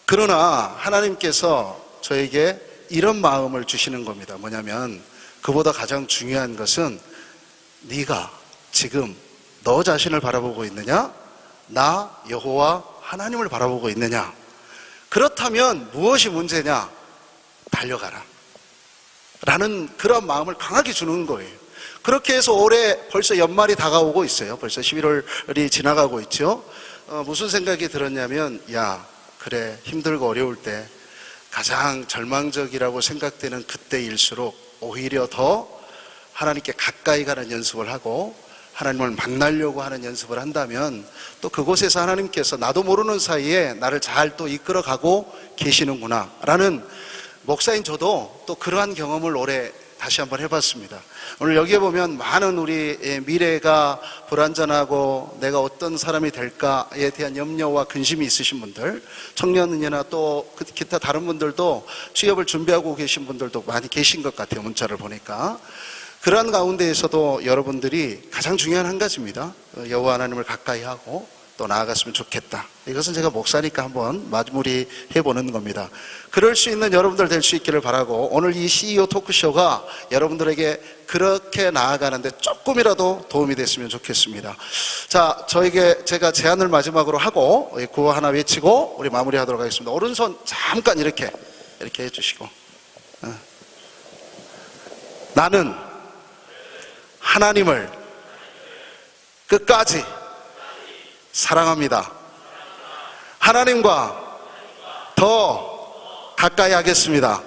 그러나 하나님께서 저에게 이런 마음을 주시는 겁니다. 뭐냐면 그보다 가장 중요한 것은 네가 지금 너 자신을 바라보고 있느냐? 나 여호와 하나님을 바라보고 있느냐? 그렇다면 무엇이 문제냐? 달려가라 라는 그런 마음을 강하게 주는 거예요. 그렇게 해서 올해 벌써 연말이 다가오고 있어요. 벌써 11월이 지나가고 있죠. 무슨 생각이 들었냐면 야 그래 힘들고 어려울 때 가장 절망적이라고 생각되는 그때일수록 오히려 더 하나님께 가까이 가는 연습을 하고 하나님을 만나려고 하는 연습을 한다면 또 그곳에서 하나님께서 나도 모르는 사이에 나를 잘 또 이끌어가고 계시는구나 라는 목사인 저도 또 그러한 경험을 올해 다시 한번 해봤습니다. 오늘 여기에 보면 많은 우리 미래가 불안전하고 내가 어떤 사람이 될까에 대한 염려와 근심이 있으신 분들, 청년이나 또 기타 다른 분들도 취업을 준비하고 계신 분들도 많이 계신 것 같아요. 문자를 보니까. 그러한 가운데에서도 여러분들이 가장 중요한 한 가지입니다. 여호와 하나님을 가까이 하고 또 나아갔으면 좋겠다. 이것은 제가 목사니까 한번 마무리해보는 겁니다. 그럴 수 있는 여러분들 될 수 있기를 바라고 오늘 이 CEO 토크쇼가 여러분들에게 그렇게 나아가는데 조금이라도 도움이 됐으면 좋겠습니다. 자, 제가 제안을 마지막으로 하고 구호 하나 외치고 우리 마무리하도록 하겠습니다. 오른손 잠깐 이렇게 해주시고 나는 하나님을 끝까지 사랑합니다. 하나님과 더 가까이 하겠습니다.